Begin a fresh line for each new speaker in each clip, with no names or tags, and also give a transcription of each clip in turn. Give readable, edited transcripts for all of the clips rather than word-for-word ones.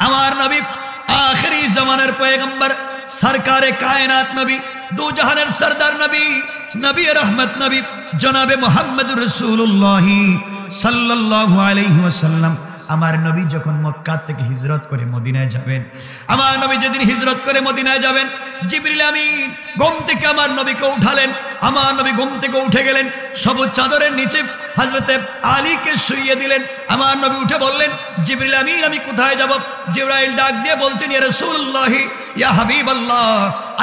আমার নবী আখেরি জামানের পয়গম্বর সরকারে কায়নাত নবী দু জাহানের সরদার নবী নবী রহমত নবী জনাবে মুহাম্মদুর রাসূলুল্লাহ সাল্লাল্লাহু আলাইহি ওয়াসাল্লাম আমার নবী যখন মক্কা থেকে হিজরত করে মদিনায় যাবেন, আমার নবী যেদিন হিজরত করে মদিনায় যাবেন, জিবরিল আমিন ঘুম থেকে আমার নবীকে উঠালেন। আমার নবী ঘুম থেকে উঠে গেলেন, সবুজ চাদরের নিচে হযরতে আলীকে শুইয়ে দিলেন। আমার নবী উঠে বললেন, জিবরিল আমিন আমি কোথায় যাব? জিবরাইল ডাক দিয়ে বলছেন, ইয়া রাসূলুল্লাহ ইয়া হাবিবাল্লাহ,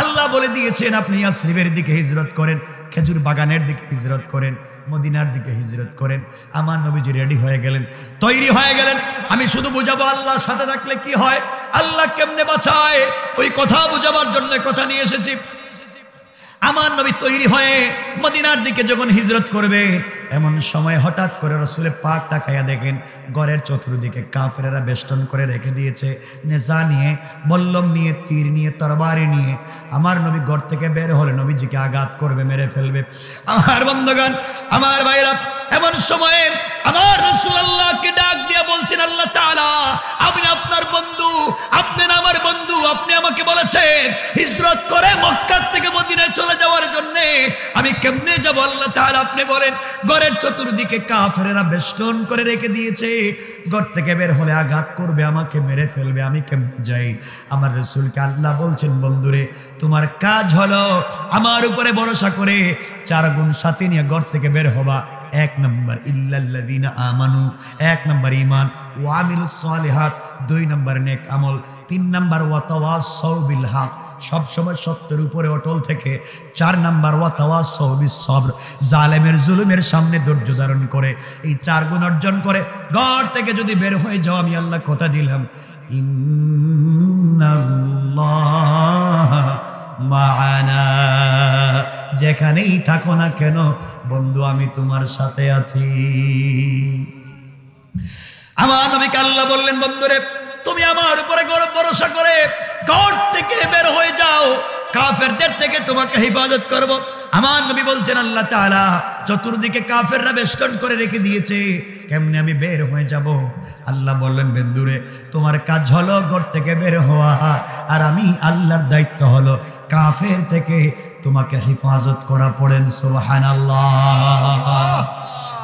আল্লাহ বলে দিয়েছেন আপনি ইয়াসরিবের দিকে হিজরত করেন, খেজুর বাগানের দিকে হিজরত করেন, মদিনার দিকে হিজরত করেন। আমার নবীজি রেডি হয়ে গেলেন, তৈরি হয়ে গেলেন। আমি শুধু বুঝাবো আল্লাহর সাথে থাকলে কি হয়, আল্লাহ কেমনে বাঁচায়, ওই কথা বুঝাবার জন্য কথা নিয়ে এসেছি। আমার নবী তৈরি হয়ে মদিনার দিকে যখন হিজরত করবে, এমন সময় হঠাৎ করে রাসূল পাক তাকায়া দেখেন ঘরের চতুর্দিকে কাফেরেরা বেষ্টন করে রেখে দিয়েছে, নেজা নিয়ে, বল্লম নিয়ে, তীর নিয়ে, তরবারি নিয়ে। আমার নবী ঘর থেকে বের হলে নবীজিকে আঘাত করবে, মেরে ফেলবে। আমার বন্ধুগণ, আমার ভাইরা, এমন সময়ে আমার রাসূল আল্লাহকে ডাক দিয়ে বলছেন, আল্লাহ তাআলা আমি আপনার বন্ধু, আপনি না আমার বন্ধু, আপনি আমাকে বলেছেন হিজরত করে মক্কা থেকে মদিনায় চলে যাওয়ার জন্য, আমি কেমনে যাব আল্লাহ তাআলা আপনি বলেন। ঘরের চতুর্দিকে কাফেরেরা বেষ্টন করে রেখে দিয়েছে, ঘর থেকে বের হলে আঘাত করবে, আমাকে মেরে ফেলবে, আমি কেমনে যাই? আমার রাসূলকে আল্লাহ বলছেন, বন্ধুরে তোমার কাজ হলো আমার উপরে ভরসা করে 4 গুণ সাথে নিয়ে ঘর থেকে বের হবা। 1 নম্বর ইল্লাল্লাযিনা আমানু, 1 নম্বর ঈমান, ওয়া আমিলুস সালিহাত, 2 নম্বর নেক আমল, 3 নম্বর ওয়া তাওয়াসাউ বিল হক, সব সময় সত্যের উপরে অটল থেকে, 4 নম্বর ওয়া তাওয়াসাউ বিস সবর, জালেমের জুলুমের সামনে ধৈর্য ধারণ করে। এই 4 গুণ অর্জন করে ঘর থেকে যদি বের হয়ে যাও, আমি আল্লাহ কথা দিলাম, ইন্নাল্লাহ মা'ানা, যেখানেই থাকো না কেন বন্ধু আমি তোমার সাথে আছি। আমার নবীকে আল্লাহ বললেন, বন্ধুরে তুমি আমার উপরে ভরসা করে ঘর থেকে বের হয়ে যাও, কাফেরদের থেকে তোমাকে হেফাজত করব। আমার নবী বলছেন, আল্লাহ তাআলা চতুর্দিকে কাফেররা বেষ্টন করে রেখে দিয়েছে, কেমনে আমি বের হয়ে যাব? আল্লাহ বললেন, বন্ধুরে তোমার কাজ হলো ঘর থেকে বের হওয়া, আর আমি আল্লাহর দায়িত্ব হলো কাফের থেকে তোমাকে হেফাজত করা। পড়েন সুবহানাল্লাহ।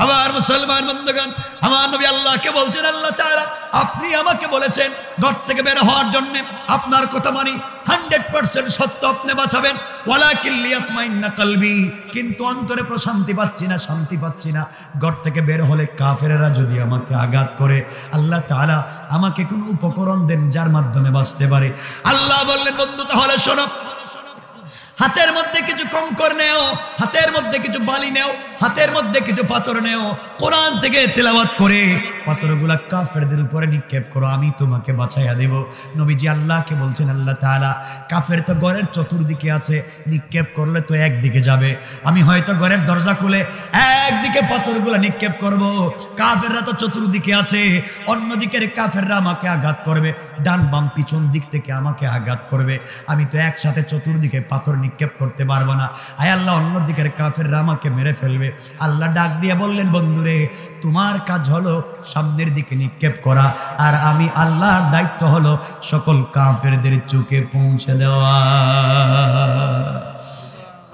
আমার মুসলমান বন্ধুগণ, আমার নবী আল্লাহকে বলছেন, আল্লাহ তাআলা আপনি আমাকে বলেছেন ঘর থেকে বের হওয়ার জন্য, আপনার কথা মানি, 100% সত্য, আপনি বাঁচাবেন। ওয়ালাকিন লিয়াতমাইন্না কলবি, কিন্তু অন্তরে প্রশান্তি পাচ্ছি না, শান্তি পাচ্ছি না। ঘর থেকে বের হলে কাফেরেরা যদি আমাকে আঘাত করে, আল্লাহ তাআলা আমাকে কোনো উপকরণ দেন যার মাধ্যমে বাঁচতে পারে। আল্লাহ বললেন, বন্ধু তাহলে শোনো, হাতের মধ্যে কিছু কঙ্কর নেও, হাতের মধ্যে কিছু বালি নেও, হাতের মধ্যে কিছু পাথর নেও, কোরআন থেকে তেলাওয়াত করে পাথরগুলা কাফেরদের উপরে নিক্ষেপ করো, আমি তোমাকে বাঁচাইয়া দেব। নবীজি আল্লাহকে বলছেন, আল্লাহ তাআলা কাফের তো ঘরের চতুর্দিকে আছে, নিক্ষেপ করলে তো একদিকে যাবে, আমি হয়তো ঘরের দরজা খুলে একদিকে পাথরগুলা নিক্ষেপ করব, কাফেররা তো চতুর্দিকে আছে, অন্যদিকের কাফেররা আমাকে আঘাত করবে, ডান বাম পিছন দিক থেকে আমাকে আঘাত করবে, আমি তো একসাথে চতুর্দিকে পাথর নিক্ষেপ করতে পারবো না। আয় আল্লাহ, অন্যদিকের কাফেররা আমাকে মেরে ফেলবে। আল্লাহ ডাক দিয়ে বললেন, বন্ধুরে তোমার কাজ হলো সামনের দিকে নিক্ষেপ করা, আর আমি আল্লাহর দায়িত্ব হলো সকল কাফেরদের চোখে পৌঁছে দেওয়া।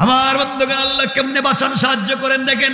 আমার বন্ধুগণ, আল্লাহ কেমনে বাঁচান সাহায্য করেন দেখেন।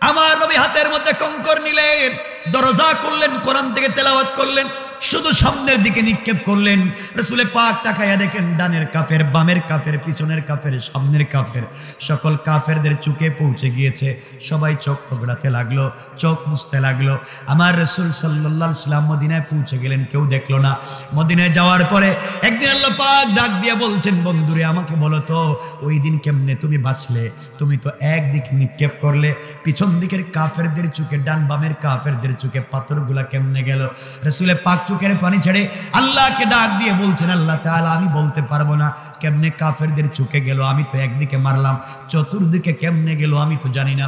আমার নবী হাতের মধ্যে কঙ্কর নিলেন, দরজা করলেন, কোরআন থেকে তেলাওয়াত করলেন, শুধু সামনের দিকে নিক্ষেপ করলেন। রাসূল পাক তাকায়া দেখেন ডানের কাফের, বামের কাফের, পিছনের কাফের, সামনের কাফের, সকল কাফেরদের চোখে পৌঁছে গিয়েছে। সবাই চোখ ওগড়াতে লাগলো, চোখ মুছতে লাগলো। আমার রাসূল সাল্লাল্লাহু আলাইহি ওয়াসাল্লাম মদিনায় পৌঁছে গেলেন, কেউ দেখলো না। মদিনায় যাওয়ার পরে একদিন আল্লাহ পাক ডাক দিয়ে বলছেন, বন্ধুরে আমাকে বলো তো ওই দিন কেমনে তুমি বাঁচলে? তুমি তো একদিকে নিক্ষেপ করলে, পিছন দিকের কাফেরদের চোখে, ডান বামের কাফেরদের চোখে পাথরগুলা কেমনে গেল? রাসূল পাক চোখের পানি ছেড়ে আল্লাহকে ডাক দিয়ে বলছেন, আল্লাহ তাআলা আমি বলতে পারবো না কেমনে কাফেরদের চোখে গেল, আমি তো একদিকে মারলাম, চতুর্দিকে কেমনে গেল আমি তো জানি না।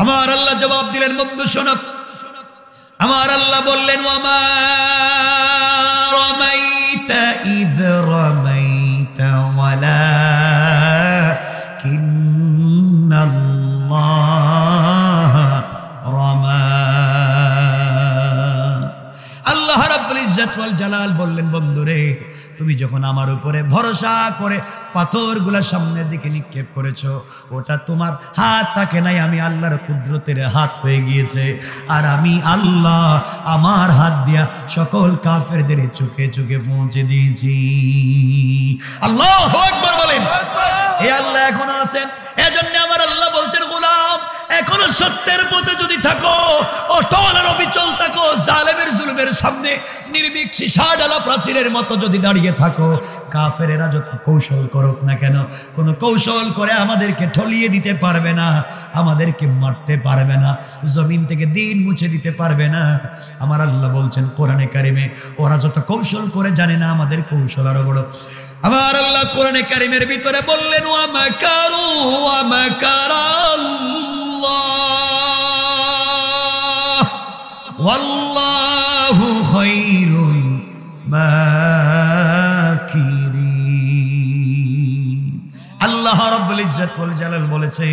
আমার আল্লাহ জবাব দিলেন, বন্ধু শোনো, আমার আল্লাহ বললেন, ওয়ামা রামাইতা ইদ রামাইতা ওয়ালাকিন্নাল্লাহ রামা। আল্লাহ রাব্বুল রব্বুল ইজ্জত ওয়াল জালাল বললেন, বন্ধুরে তুমি যখন আমার উপরে ভরসা করে পাথরগুলা সামনের দিকে নিক্ষেপ করেছো, ওটা তোমার হাত থাকে নাই, আমি আল্লাহর কুদরতের হাত হয়ে গিয়েছে। আর আমি আল্লাহ আমার হাত দিয়া সকল কাফেরদের চোখে চোখে পৌঁছে দিয়েছি। আল্লাহু আকবার বলেন। এই আল্লাহ এখনো আছেন। এজন্য আমার আল্লাহ বলছেন, গোলাম এখনো সত্যের পথে যদি থাকো, অটল আর অবিচল থাকো, জালেমের জুলুমের সামনে নির্ভীক সীসা ডালা প্রাচীরের মতো যদি দাঁড়িয়ে থাকো, কাফেরেরা যত কৌশল করুক না কেন, কোনো কৌশল করে আমাদেরকে ঠলিয়ে দিতে পারবে না, আমাদেরকে মারতে পারবে না, জমিন থেকে দিন মুছে দিতে পারবে না। আমার আল্লাহ বলছেন কোরআনে কারিমে, ওরা যত কৌশল করে জানে না, আমাদের কৌশল আরো বড়। আমার আল্লাহ কোরআনে কারিমের ভিতরে বললেন, ওয়া মাকারু ওয়া মাকারাল্লাহ ওয়াল্লাহু খায়রুল মাকিরিন। আল্লাহ রাব্বুল ইজ্জত ওয়াল জালাল বলেছে,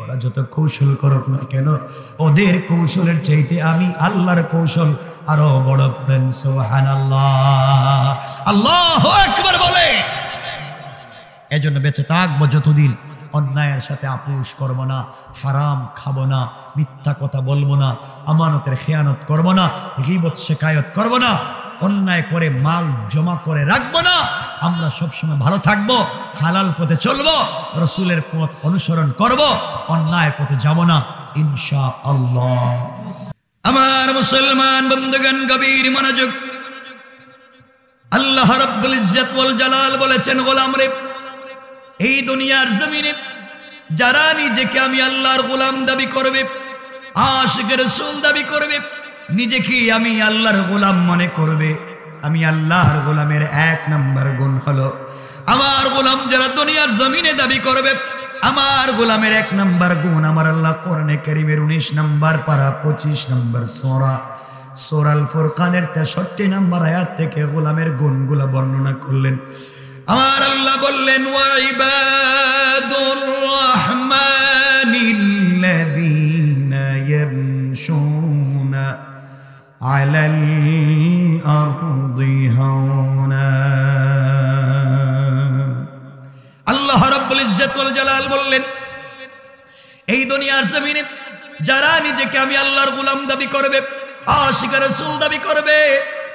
ওরা যত কৌশল করুক না কেন, ওদের কৌশলের চাইতে আমি আল্লাহর কৌশল আরো বড়। করেন সুবহানাল্লাহ, আল্লাহু আকবার বলে। এজন্য বেঁচে থাকবো যতদিন অন্যায়ের সাথে আপোষ করব না, হারাম খাবো না, মিথ্যা কথা বলবো না, আমানতের খেয়ানত করব না, গীবত শিকায়ত করব না, অন্যায় করে মাল জমা করে রাখবো না। আমরা সবসময় ভালো থাকবো, হালাল পথে চলবো, রাসূলের পথ অনুসরণ করব, অন্যায় পথে যাব না ইনশাআল্লাহ। আমার মুসলমান বন্ধুগণ, গভীর মনোযোগ। আল্লাহ রাব্বুল ইজ্জত ওয়াল জালাল বলেছেন, গোলাম রে, এই দুনিয়ার জমিনে যারা নিজেকে আমি আল্লাহর গোলাম দাবি করবে, আশিকের রাসূল দাবি করবে, নিজেকে আমি আল্লাহর গোলাম মনে করবে, আমি আল্লাহর গোলামের এক নাম্বার গুণ হলো, আমার গোলাম যারা দুনিয়ার জমিনে দাবি করবে, আমার গোলামের এক নাম্বার গুণ, আমার আল্লাহ কোরআনে কারীমের 19 নাম্বার পারা 25 নাম্বার সূরা আল ফুরকানের 63 নাম্বার আয়াত থেকে গোলামের গুণগুলো বর্ণনা করলেন। আমার আল্লাহ বললেন, ওয়া ইবাদুর রাহমানিল্লাযীনা ইয়ামশুনা আলাল আরদি হাওনা। আল্লাহ রাব্বুল ইজ্জত ওয়াল জালাল বললেন, এই দুনিয়ার জমিনে যারা নিজেকে আমি আল্লাহর গোলাম দাবি করবে, আশিক রাসূল দাবি করবে,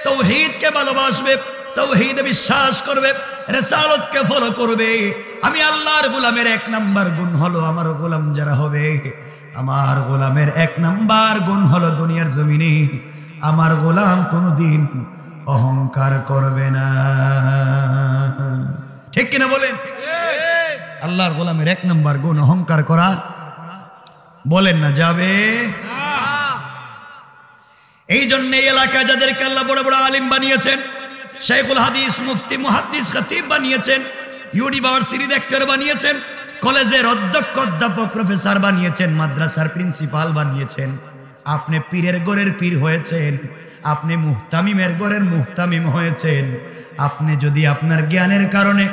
তাওহীদকে ভালোবাসবে, তাওহীদে বিশ্বাস করবে, রিসালাতকে ফলো করবে, আমি আল্লাহর গোলামের এক নাম্বার গুণ হলো, আমার গোলাম যারা হবে, আমার গোলামের এক নাম্বার গুণ হলো, দুনিয়ার জমিনে আমার গোলাম কোনোদিন অহংকার করবে না। ঠিক কিনা বলেন? আল্লাহর গোলামের এক নাম্বার গুণ অহংকার করা। বলেন না যাবে? এই জন্য এই এলাকায় যাদেরকে আল্লাহ বড় বড় আলিম বানিয়েছেন, শাইখুল হাদিস, মুফতি, মুহাদ্দিস, খতিব বানিয়েছেন, ইউনিভার্সিটির রেক্টর বানিয়েছেন, কলেজের অধ্যক্ষ, অধ্যাপক, প্রফেসর বানিয়েছেন, মাদ্রাসার প্রিন্সিপাল বানিয়েছেন, আপনি পীরের ঘরের পীর হয়েছেন, আপনি মুহতামিমের ঘরের মুহতামিম হয়েছেন, আপনি যদি আপনার জ্ঞানের কারণে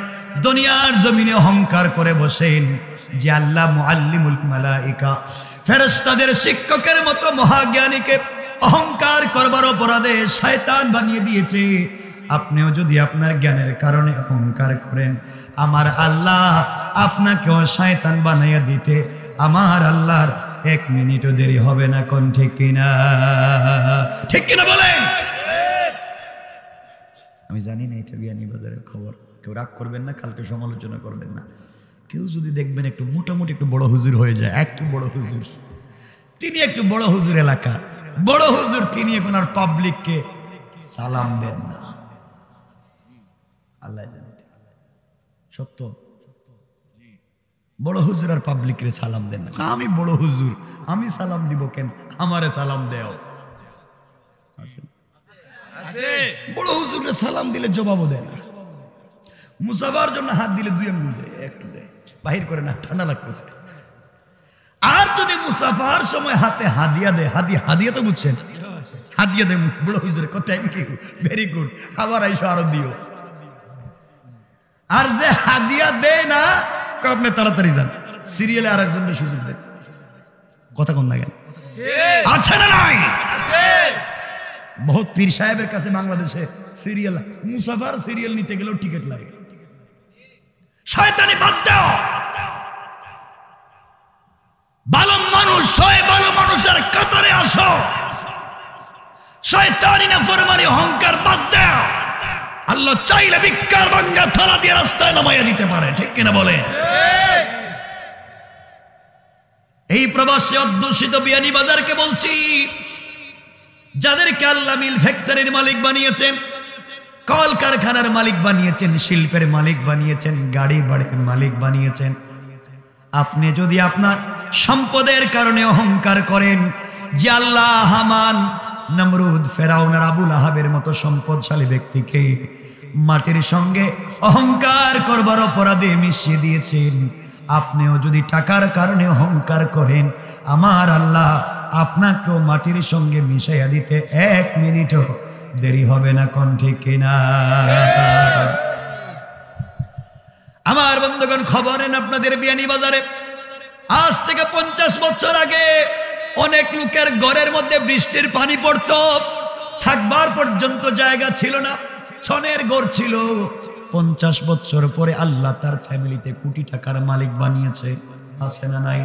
দুনিয়ার জমিনে অহংকার করে বসেন যে আল্লাহ মুআল্লিমুল মালাইকা, ফেরেশতাদের শিক্ষকের মতো মহাজ্ঞানীকে অহংকার করবার অপরাধে শয়তান বানিয়ে দিয়েছে, আপনিও যদি আপনার জ্ঞানের কারণে অহংকার করেন, আমার আল্লাহ আপনাকেও শয়তান বানাইয়া দিতে আমার আল্লাহর 1 মিনিটও দেরি হবে না। কোন ঠিক কিনা? ঠিক কিনা বলেন? আমি জানি না এটা বিয়ানীবাজারের খবর, কেউ রাগ করবেন না, কালকে সমালোচনা করবেন না। কেউ যদি দেখবেন একটু মোটামুটি একটু বড় হুজুর হয়ে যায়, একটু বড় হুজুর, তিনি একটু বড় হুজুর এলাকা বড় হুজুর, তিনি এখন আর পাবলিককে সালাম দেন না। আল্লাহ জানে সত্য, বড় হুজুর আর পাবলিকরে সালাম দেন না। আমি বড় হুজুর, আমি সালাম দিব কেন? আমারে সালাম দেও। বড় হুজুরে সালাম দিলে জবাবও দেয় না, মুসাফার জন্য হাত দিলে 2 আঙ্গুল দেয়, একটু দেয়, বাহির করে না, ঠান্ডা লাগতেছে। আর যদি মুসাফার সময় হাতে হাদিয়া দেয়, হাদিয়া তো বুঝছেন, হাদিয়া দেয় বড় হুজুরে, থ্যাংক ইউ, ভেরি গুড, আবার আইসো আরো দিও। আর যে হাদিয়া দেয় না, আপনি তাড়াতাড়ি যান, সিরিয়ালে আর একজনের সুযোগ দেন। কথা কোন না কেন? আছে না নাই? বহুত পীর সাহেবের কাছে বাংলাদেশে সিরিয়াল মুসাফার সিরিয়াল নিতে গেলেও টিকিট লাগে। শয়তানি বাদ দাও, ভালো মানুষ হয়, ভালো মানুষের কাতারে আসো। শয়তানি না ফরমানি অহংকার বাদ দাও। আল্লাহ চাইলে ভিক্ষার ভাঙ্গা থালা দিয়ে রাস্তায় নামাইয়া দিতে পারে, ঠিক কিনা বলে? এই প্রবাসী অধ্যুষিত বিয়ানীবাজারকে বলছি, যাদেরকে আল্লাহ মিল ফ্যাক্টরির মালিক বানিয়েছেন, কল কারখানার মালিক বানিয়েছেন, শিল্পের মালিক বানিয়েছেন, গাড়ি বাড়ির মালিক বানিয়েছেন, আপনি যদি আপনার সম্পদের কারণে অহংকার করেন যে আল্লাহ হামান, নমরুদ, ফেরাউন আর আবুল আহাবের মতো সম্পদশালী ব্যক্তিকে মাটির সঙ্গে অহংকার করবার অপরাধে মিশিয়ে দিয়েছেন, আপনিও যদি টাকার কারণে অহংকার করেন, আমার আল্লাহ আপনাকেও মাটির সঙ্গে মিশাইয়া দিতে 1 মিনিটও দেরি হবে না। কোন ঠিক কিনা? আমার বন্ধুগণ, খবর নেন আপনাদের বিয়ানীবাজারে আজ থেকে 50 বছর আগে অনেক লোকের ঘরের মধ্যে বৃষ্টির পানি পড়তো, থাকবার পর্যন্ত জায়গা ছিল না, ছনের ঘর ছিল। 50 বছর পরে আল্লাহ তার ফ্যামিলিতে কোটি টাকার মালিক বানিয়েছে, আছে না নাই?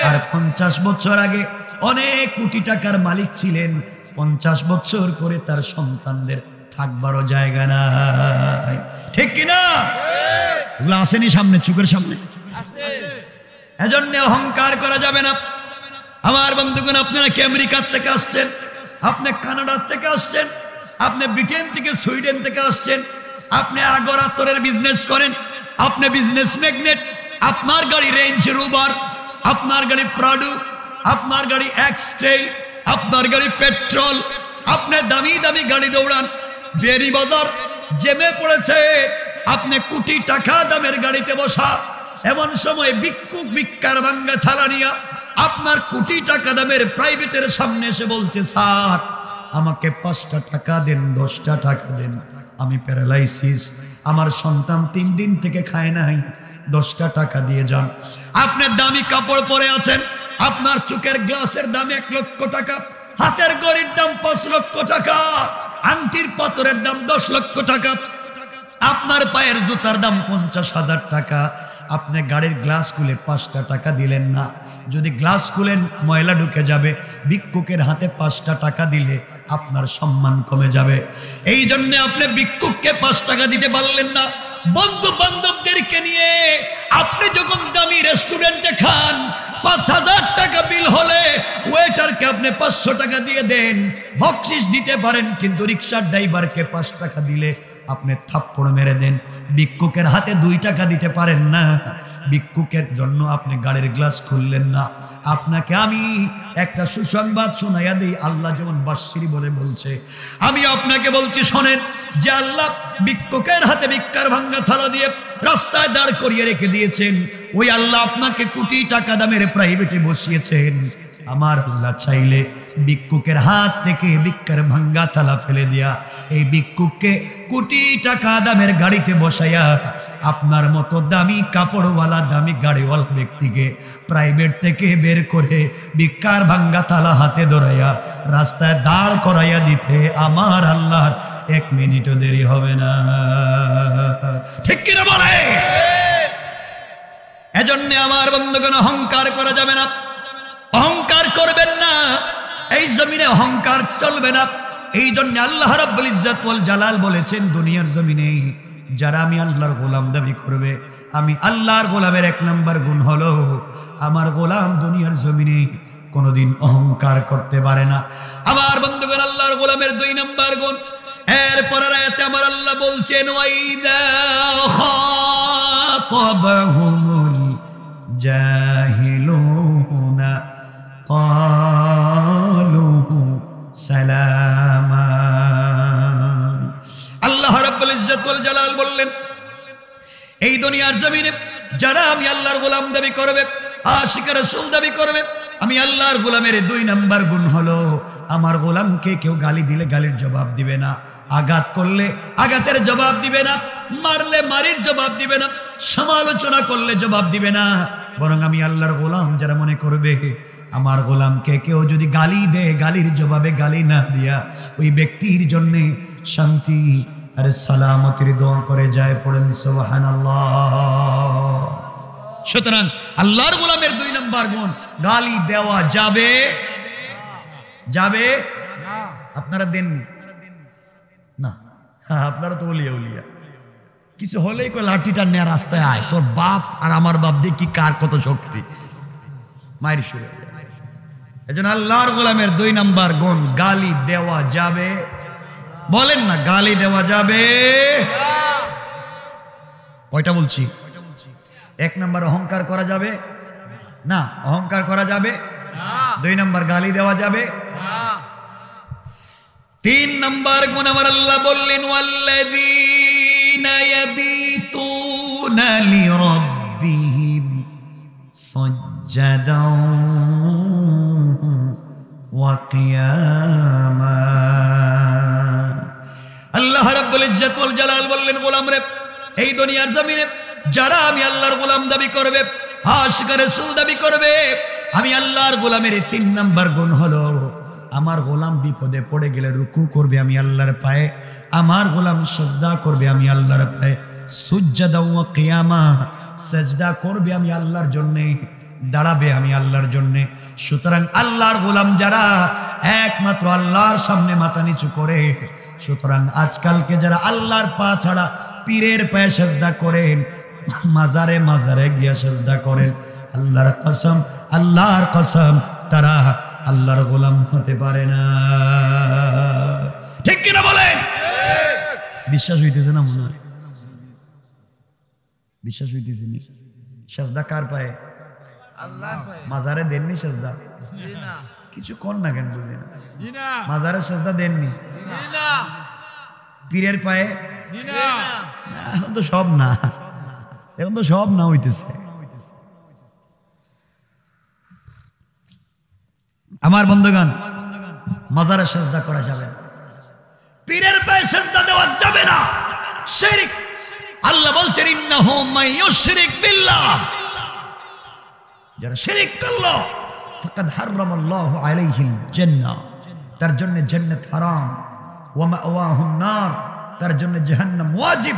আর 50 বছর আগে অনেক কোটি টাকার মালিক ছিলেন, 50 বছর পরে তার সন্তানদের থাকবারও জায়গা নাই, ঠিক কিনা? ওগুলো আসেনি সামনে, চোখের সামনে। এজন্য অহংকার করা যাবে না। আমার বন্ধুগণ, আপনারা কি আমেরিকার থেকে আসছেন, আপনি কানাডার থেকে আসছেন, আপনি ব্রিটেন থেকে, সুইডেন থেকে আসছেন, আপনি আগর আতরের বিজনেস করেন, আপনি বিজনেস ম্যাগনেট, আপনার গাড়ি রেঞ্জ রোভার, আপনার গাড়ি প্রাডু, আপনার গাড়ি এক্সট্রেল, আপনার গাড়ি পেট্রোল, আপনি দামি দামি গাড়ি দৌড়ান, বিয়ানীবাজার জেমে পড়েছে, আপনি কোটি টাকা দামের গাড়িতে বসা, এমন সময় ভিক্ষুক ভিক্ষার ভাঙ্গা থালা নিয়া আপনার কোটি টাকা দামের প্রাইভেটের সামনে এসে বলছে, স্যার আমাকে 5টা টাকা দেন, 10টা টাকা দেন, আমি প্যারালাইসিস, আমার সন্তান 3 দিন থেকে খায় নাই, 10টা টাকা দিয়ে যান। আপনি দামি কাপড় পরে আছেন, আপনার চোখের গ্লাসের দাম 1 লক্ষ টাকা, হাতের ঘড়ির দাম 5 লক্ষ টাকা, আংটির পাথরের দাম 10 লক্ষ টাকা, আপনার পায়ের জুতার দাম 50,000 টাকা। আপনি গাড়ির গ্লাস খুলে 5টা টাকা দিলেন না, যদি গ্লাস খুলেন ময়লা ঢুকে যাবে, ভিক্ষুকের হাতে 5টা টাকা দিলে আপনার সম্মান কমে যাবে। এই জন্য আপনি ভিক্ষুককে 5 টাকা দিতে পারলেন না। বন্ধু বান্ধবদেরকে নিয়ে আপনি যখন দামি রেস্টুরেন্টে খান, 5,000 টাকা বিল হলে ওয়েটারকে আপনি 500 টাকা দিয়ে দেন, বকশিশ দিতে পারেন, কিন্তু রিক্সার ড্রাইভারকে 5 টাকা দিলে আপনি থাপ্পড় মেরে দেন। ভিক্ষুকের হাতে 2 টাকা দিতে পারেন না, ভিক্ষুকের জন্য আপনি গাড়ির গ্লাস খুললেন না। আপনাকে আমি একটা সুসংবাদ শোনাইয়া দিই, আল্লাহ যেমন বাশশিরি বলে বলছে, আমি আপনাকে বলছি শোনেন, যে আল্লাহ ভিক্ষুকের হাতে ভিক্ষার ভাঙ্গা থালা দিয়ে রাস্তায় দাঁড় করিয়ে রেখে দিয়েছেন, ওই আল্লাহ আপনাকে কোটি টাকা দামের প্রাইভেটে বসিয়েছেন। আমার আল্লাহ চাইলে ভিক্ষুকের হাত থেকে ভিক্ষার ভাঙ্গা থালা ফেলে দিয়া এই ভিক্ষুককে কোটি টাকা দামের গাড়িতে বসাইয়া আপনার মতো দামি কাপড়ওয়ালা, দামি গাড়িওয়ালা ব্যক্তিকে প্রাইভেট থেকে বের করে ভিক্ষার ভাঙ্গা থালা হাতে ধরাইয়া রাস্তায় দাঁড় করাইয়া দিতে আমার আল্লাহর 1 মিনিটও দেরি হবে না, ঠিক কিনা বলে? এজন্য আমার বন্ধুগণ, অহংকার করা যাবে না, অহংকার করবেন না, এই জমিনে অহংকার চলবে না। এই জন্য আল্লাহ রাব্বুল ইজ্জত ওয়াল জালাল বলেছেন, দুনিয়ার জমিনে যারা আমি আল্লাহর গোলাম দাবি করবে, আমি আল্লাহর গোলামের 1 নম্বর গুণ হলো আমার গোলাম দুনিয়ার জমিনে কোনোদিন অহংকার করতে পারে না। আমার বন্ধুগণ, আল্লাহর গোলামের 2 নম্বর গুণ, এরপরের আয়াতে আমার আল্লাহ বলছেন, ওয়াইদা খাতাবাহুমুল জাহিলুনা ক্বালু সালামা। আল্লাহ রাব্বুল ইজ্জত ওয়াল জালাল বললেন, এই দুনিয়ার জমিনে যারা আমি আল্লাহর গোলাম দাবি করবে, আশিক রাসূল দাবি করবে, আমি আল্লাহর গোলামের 2 নম্বর গুণ হলো আমার গোলামকে কেউ গালি দিলে গালির জবাব দিবে না, আঘাত করলে আঘাতের জবাব দিবে না, মারলে মারির জবাব দিবে না, সমালোচনা করলে জবাব দিবে না, বরং আমি আল্লাহর গোলাম যারা মনে করবে আমার গোলামকে কেউ যদি গালি দেয়, গালির জবাবে গালি না দিয়া ওই ব্যক্তির জন্য শান্তি আর সালামতের দোয়া করে যায়। পড়েন সুবহানাল্লাহ। সুতরাং আল্লাহর গোলামের 2 নম্বর গুণ, গালি দেওয়া যাবে যাবে না। আপনারা দেননি না, আপনারা তো ওলিয়া উলিয়া, কিছু হলেই কো লাঠিটা নিয়ে রাস্তায় আয়, তোর বাপ আর আমার বাপ দেখি কার কত শক্তি, মায়ের শুরু। এজন্য আল্লাহর গোলামের 2 নম্বর গুণ, গালি দেওয়া যাবে। বলেন না, গালি দেওয়া যাবে। কয়টা বলছি? 1 নম্বর অহংকার করা যাবে না, অহংকার করা যাবে না। 2 নম্বর গালি দেওয়া যাবে না। 3 নম্বর গুণ আমার আল্লাহ বললেন, ওয়াল্লাযীনা ইয়াবিতুনা লিরাব্বিহিম সাজ্জাদান ওয়া কিয়ামা। আল্লাহ রাব্বুল ইজ্জত ওয়াল জালাল বললেন, গোলাম রে, এই দুনিয়ার জমিনে যারা আমি আল্লাহর গোলাম দাবি করবে, আশিক রাসূল দাবি করবে, আমি আল্লাহর গোলামের 3 নম্বর গুণ হলো, আমার গোলাম বিপদে পড়ে গেলে রুকু করবে আমি আল্লাহর পায়ে, আমার গোলাম সিজদা করবে আমি আল্লাহর পায়ে, সুজদা ওয়া কিয়ামা, সিজদা করবে আমি আল্লাহর জন্য, দাঁড়াবে আমি আল্লাহর জন্য। সুতরাং আল্লাহর গোলাম যারা একমাত্র আল্লাহর সামনে মাথা নিচু করে, সুতরাং আজকালকে যারা আল্লাহর পা ছাড়া পীরের পায়ে সিজদা করেন, মাজারে মাজারে গিয়া সিজদা করেন, আল্লাহর কসম, আল্লাহর কসম, তারা আল্লাহর গোলাম হতে পারে না। ঠিক কিনা বলেন? বিশ্বাস হইতেছে না? মনে হয় বিশ্বাস হইতেছে না। সিজদা কার পায়ে? আল্লাহর পায়ে। মাজারে দেননি সিজদা? না। কিছু কোন না কেন বুঝি না? মাজারে সিজদা দেননি? না। পীরের পায়ে? না। এখন তো সব না, এখন তো সব না হইতেছে। আমার বন্ধুগণ, মাজারে সিজদা করা যাবে না, পীরের পায়ে সিজদা দেওয়া যাবে না, শিরক। আল্লাহ বলছেন, ইন্নাহু মাইয়ুশরিক বিল্লাহ, যারা শিরক করলো ফাকাদ হারামাল্লাহু আলাইহিল জান্নাহ, তার জন্য জান্নাত হারাম, ওয়া মাওয়াহুন নার, তার জন্য জাহান্নাম ওয়াজিব,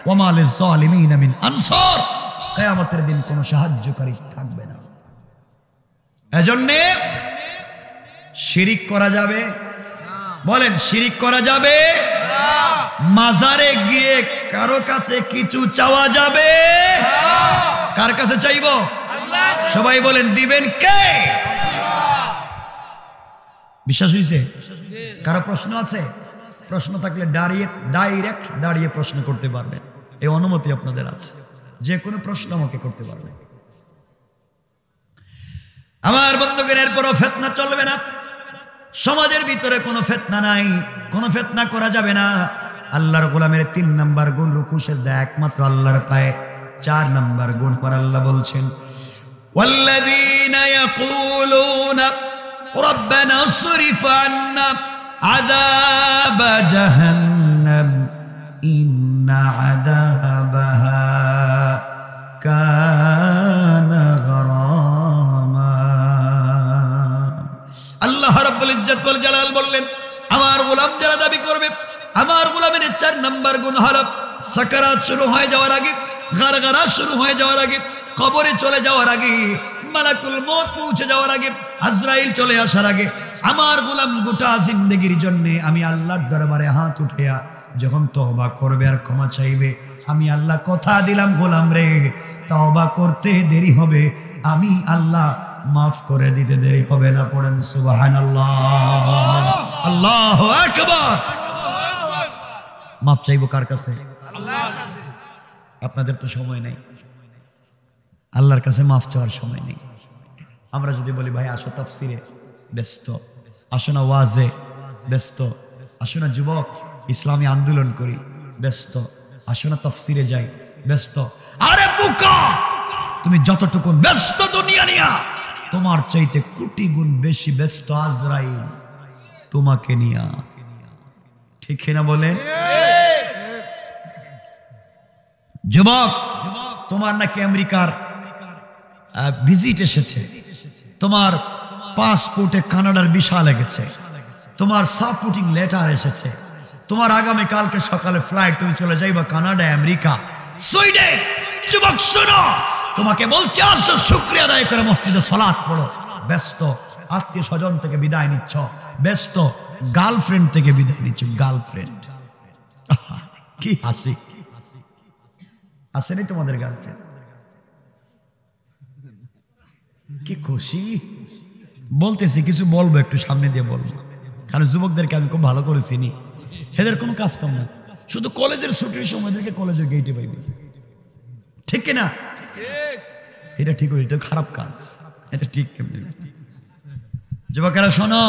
ওয়া মা লিয-যালিমিন মিন আনসার, কিয়ামতের দিন কোনো সাহায্যকারী থাকবে না। এজন্য শিরিক করা যাবে না। বলেন, শিরিক করা যাবে না। মাজারে গিয়ে কারো কাছে কিছু চাওয়া যাবে না। কার কাছে চাইবো? আল্লাহ। সবাই বলেন, দিবেন কে? বিশ্বাস হইছে? কারো প্রশ্ন আছে? প্রশ্ন থাকলে ডাইরেক্ট দাঁড়িয়ে প্রশ্ন করতে পারবেন, এই অনুমতি আপনাদের আছে, যে কোনো প্রশ্ন আমাকে করতে পারবেন। আমার বন্ধুগণ, এরপরও ফিতনা চলবে না, সমাজের ভিতরে কোনো ফিতনা নাই, কোনো ফিতনা করা যাবে না। আল্লাহর গোলামের 3 নম্বর গুণ, রুকু সিজদা একমাত্র আল্লাহর পায়ে। 4 নম্বর গুণ পর আল্লাহ বলছেন, ওয়াল্লাযীনা ইয়াকুলুনা রাব্বানা ইসরিফ আন্না আযাব জাহান্নাম ইন্না আযাবাহা কানা গরামা। আল্লাহ রাব্বুল ইজ্জত ওয়াল জালাল বললেন, আমার গোলাম যারা দাবি করবে, আমার গোলামের 4 নম্বর গুণ হলো, সাকারাত শুরু হয়ে যাওয়ার আগে, গারগারা শুরু হয়ে যাওয়ার আগে, কবরে চলে যাওয়ার আগে, মালাকুল মউত পৌঁছে যাওয়ার আগে, আজরাইল চলে আসার আগে, আমার গোলাম গোটা জিন্দেগির জন্য আমি আল্লাহর দরবারে হাত উঠিয়া যখন তওবা করবে আর ক্ষমা চাইবে, আমি আল্লাহ কথা দিলাম, গোলাম রে, তওবা করতে দেরি হবে, আমি আল্লাহ মাফ করে দিতে দেরি হবে না। পড়েন সুবহানাল্লাহ, আল্লাহু আকবার। মাফ চাইবো কার কাছে? আল্লাহর কাছে। আপনাদের তো সময় নেই, আল্লাহর কাছে মাফ চাওয়ার সময় নেই। আমরা যদি বলি, ভাই আসো তাফসিরে, ব্যস্ত, আসো না ওয়াজে, ব্যস্ত, আসো না যুবক ইসলামী আন্দোলন করি, ব্যস্ত, আসো না তাফসিরে যাই, ব্যস্ত। আরে বোকা, তুমি যতটুকু ব্যস্ত দুনিয়া নিয়া, তোমার চাইতে কোটি গুণ বেশি ব্যস্ত আজরাইল তোমাকে নিয়া। ঠিক না বলেন? যুবক, তোমার নাকি আমেরিকার ভিজিট এসেছে, তোমার পাসপোর্টে কানাডার ভিসা লেগেছে, তোমার সাপোর্টিং লেটার এসেছে, তোমার আগামী কালকে সকালে ফ্লাইট, তুমি চলে যাইবা কানাডা, আমেরিকা, সুইডেন। যুবক শোনো, তোমাকে বলছি আসো, শুকরিয়া আদায় করে মসজিদে সালাত পড়ো। ব্যস্ত আত্মীয় স্বজন থেকে বিদায় নিচ্ছ, ব্যস্ত গার্লফ্রেন্ড থেকে বিদায় নিচ্ছ। গার্লফ্রেন্ড, কি হাসি! আসেনি তোমাদের গার্লফ্রেন্ড? কি খুশি! বলতেছি কিছু বলবো, একটু সামনে দিয়ে বলবো, কারণ যুবকদেরকে আমি খুব ভালো করে চিনি। এদের কোনো কাজ কাম না, শুধু কলেজের ছুটির সময় থেকে কলেজের গেটে পাইবে, ঠিক কিনা? এটা ঠিক, এটা খারাপ কাজ, এটা ঠিক কেমনি? যুবকেরা শোনো,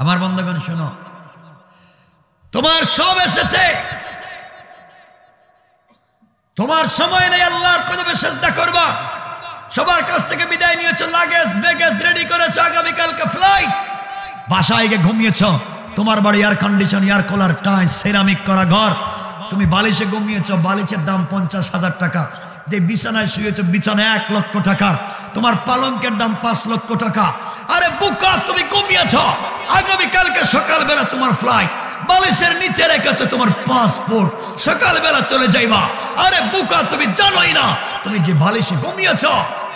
আমার বন্ধুগণ শোনো, তোমার সব এসেছে, তোমার সময় নেই আল্লাহর কদমে সিজদা করবা। সবার কাছ থেকে বিদায় নিয়েছো, লাগেজ ব্যাগেজ রেডি করেছো, আগামীকালকে ফ্লাইট। বাসায় গিয়ে ঘুমিয়েছ, তোমার বাড়ি air condition, air cooler, tiles, ceramic করা ঘর, তুমি বালিশে ঘুমিয়েছ, বালিশের দাম 50,000 টাকা। যে বিছানায় শুয়েছো, বিছানা 1 লক্ষ টাকার, তোমার পালঙ্কের দাম 5 লক্ষ টাকা। আরে বুকা, তুমি ঘুমিয়েছ, আগামীকালকে সকালবেলা তোমার ফ্লাইট, বালিশের নিচে রেখেছো তোমার পাসপোর্ট, সকালবেলা চলে যাইবা। আরে বুকা, তুমি জানোই না তুমি যে বালিশে ঘুমিয়েছ,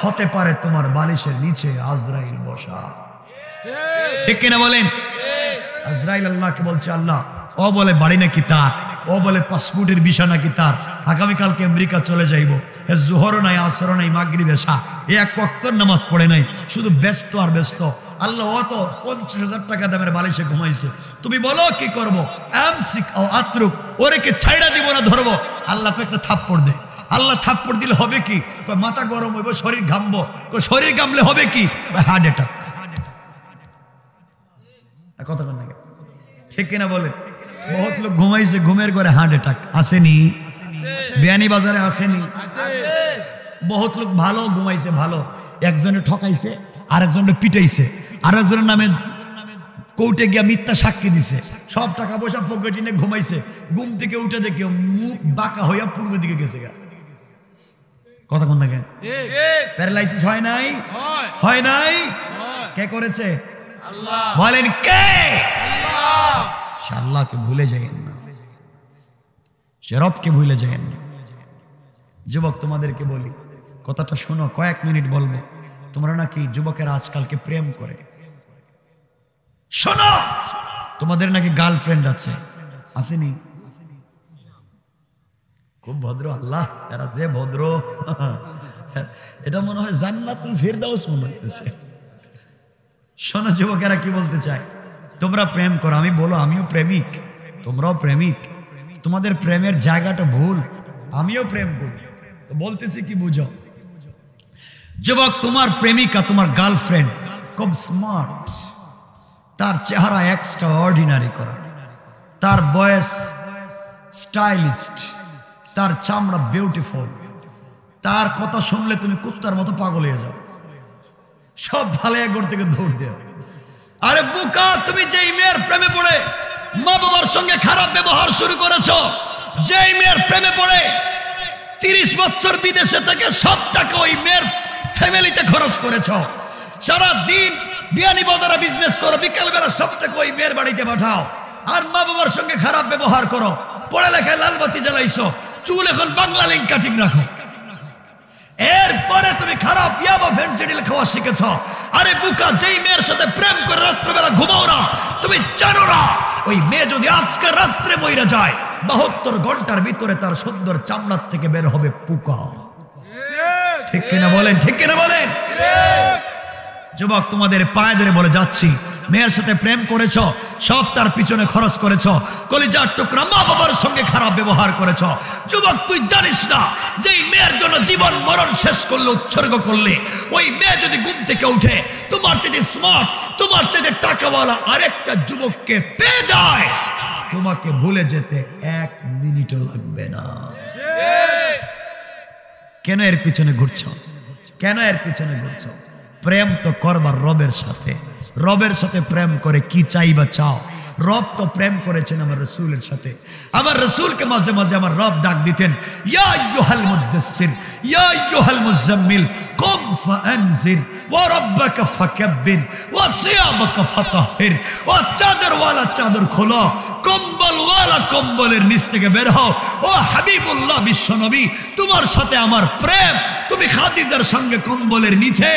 হতে পারে তোমার বালিশের নিচে আজরাইল বসা, ঠিক কিনা বলেন? আজরাইল আল্লাহকে বলছে, আল্লাহ, ও বলে বাড়ি নাকি তার, ও বলে পাসপোর্টের বিষয় নাকি তার, আগামীকালকে আমেরিকা চলে যাইব। জোহরও নাই, আসরও নাই, মাগরিব এশা, এক ওয়াক্তের নামাজ পড়ে নাই, শুধু ব্যস্ত আর ব্যস্ত। আল্লাহ, ও তো 50,000 টাকা দামের বালিশে ঘুমাইছে, তুমি বলো কি করবো? আমসিক ও আত্রুক, ওরে কি ছাইড়া দিব না ধরবো? আল্লাহ তো একটা থাপ্পড় দে। আল্লাহ থাপ্পড় দিলে হবে কি? মাথা গরম হইব, শরীর ঘামবো। শরীর ঘামলে হবে কি? Heart attack. কথা বল না, ঠিক কিনা বলে? বহুত লোক ঘুমাইছে, ঘুমের ঘরে হার্ট অ্যাটাক আসেনি? বিয়ানি বাজারে আসেনি? বহুত লোক ভালো ঘুমাইছে, ভালো, একজনে ঠকাইছে, আরেকজনে পিটাইছে, আরেকজনের নামে কোর্টে গিয়া মিথ্যা সাক্ষী দিছে, সব টাকা পয়সা পকেটে নিয়ে ঘুমাইছে। ঘুম থেকে উঠে দেখে মুখ বাঁকা হইয়া পূর্ব দিকে গেছে। কথা কোন না কেন? প্যারালাইসিস হয় নাই? হয় নাই? কে করেছে? বলেন কে? আল্লাহকে ভুলে যাইয়েন না, সে রবকে ভুলে যাইয়েন না। যুবক, তোমাদেরকে বলি, কথাটা শোনো, কয়েক মিনিট বলবো। তোমরা নাকি যুবকেরা আজকালকে প্রেম করে, শোনো, তোমাদের নাকি গার্লফ্রেন্ড আছে, আসেনি? খুব ভদ্র, আল্লাহ, এরা যে ভদ্র, এটা মনে হয় জান্নাতুল ফেরদাউস মনে হইতেছে। শোনো যুবকেরা কি বলতে চায়, তোমরা প্রেম করো, আমি বলো আমিও প্রেমিক, তোমরাও প্রেমিক, তোমাদের প্রেমের জায়গাটা ভুল, আমিও প্রেম করি, তো বলতেছি কি বুঝো? যুবক, তোমার প্রেমিকা, তোমার গার্লফ্রেন্ড খুব স্মার্ট, তার চেহারা এক্সট্রা অর্ডিনারি করা, তার বয়স স্টাইলিস্ট, তার চামড়া বিউটিফুল, তার কথা শুনলে তুমি কুত্তার মতো পাগল হয়ে যাও, সব ভালো একবার থেকে দৌড় দেও। আরে বুকা, তুমি যেই মেয়ের প্রেমে পড়ে মা বাবার সঙ্গে খারাপ ব্যবহার শুরু করেছো, যেই মেয়ের প্রেমে পড়ে 30 বছর বিদেশে থেকে সব টাকা ওই মেয়ের ফ্যামিলিতে খরচ করেছো, সারা দিন বিয়ানি বাজারে বিজনেস করো, বিকেলবেলা সব টাকা ওই মেয়ের বাড়িতে পাঠাও, আর মা বাবার সঙ্গে খারাপ ব্যবহার করো, পড়ালেখায় লালবাতি জ্বালাইছো, চুল এখন বাংলা লিঙ্ক কাটিং রাখো, এরপরে তুমি খারাপ ইয়াবা ফেন্সিডিল খাওয়া শিখেছ। আরে বুকা, যেই মেয়ের সাথে প্রেম করে রাত্রেবেলা ঘুমাও না, তুমি জানো না ওই মেয়ে যদি আজকে রাত্রে মইরা যায়, 72 ঘন্টার ভিতরে তার সুন্দর চামড়ার থেকে বের হবে পোকা, ঠিক কিনা বলেন? ঠিক কিনা বলেন? যুবক, তোমাদের পায়ে ধরে বলে যাচ্ছি, মেয়ের সাথে প্রেম করেছ, সব তার পিছনে খরচ করেছ, কলিজার টুকরা মা বাবার সঙ্গে খারাপ ব্যবহার করেছ। যুবক, তুই জানিস না যে এই মেয়ের জন্য জীবন মরণ শেষ করলে, উৎসর্গ করলে, ওই মেয়ে যদি ঘুম থেকে উঠে তোমার চাইতে স্মার্ট, তোমার চাইতে টাকাওয়ালা আরেকটা যুবককে পেয়ে যায়, তোমাকে ভুলে যেতে 1 মিনিটও লাগবে না। কেন এর পিছনে ঘুরছ? কেন এর পিছনে ঘুরছ? প্রেম তো করবার রবের সাথে, রবের সাথে প্রেম করে কি চাইবা চাও। রব তো প্রেম করেছেন আমার রাসূলের সাথে। আমার রাসূলকে মাঝে মাঝে আমার রব ডাক দিতেন, ইয়া আইয়ুহাল মুদাসসির ইয়া আইয়ুহাল মুজাম্মিল কুম ফাআনজির ওয়া রাব্বাকা ফাকাব্বির ওয়া সিয়াবাকা ফাতাহহির। ও চাদরওয়ালা চাদর খোলো, কম্বলওয়ালা কম্বলের নিচ থেকে বের হও। ও হাবিবুল্লাহ বিশ্বনবী, তোমার সাথে আমার প্রেম। তুমি খাদিজার সঙ্গে কম্বলের নিচে,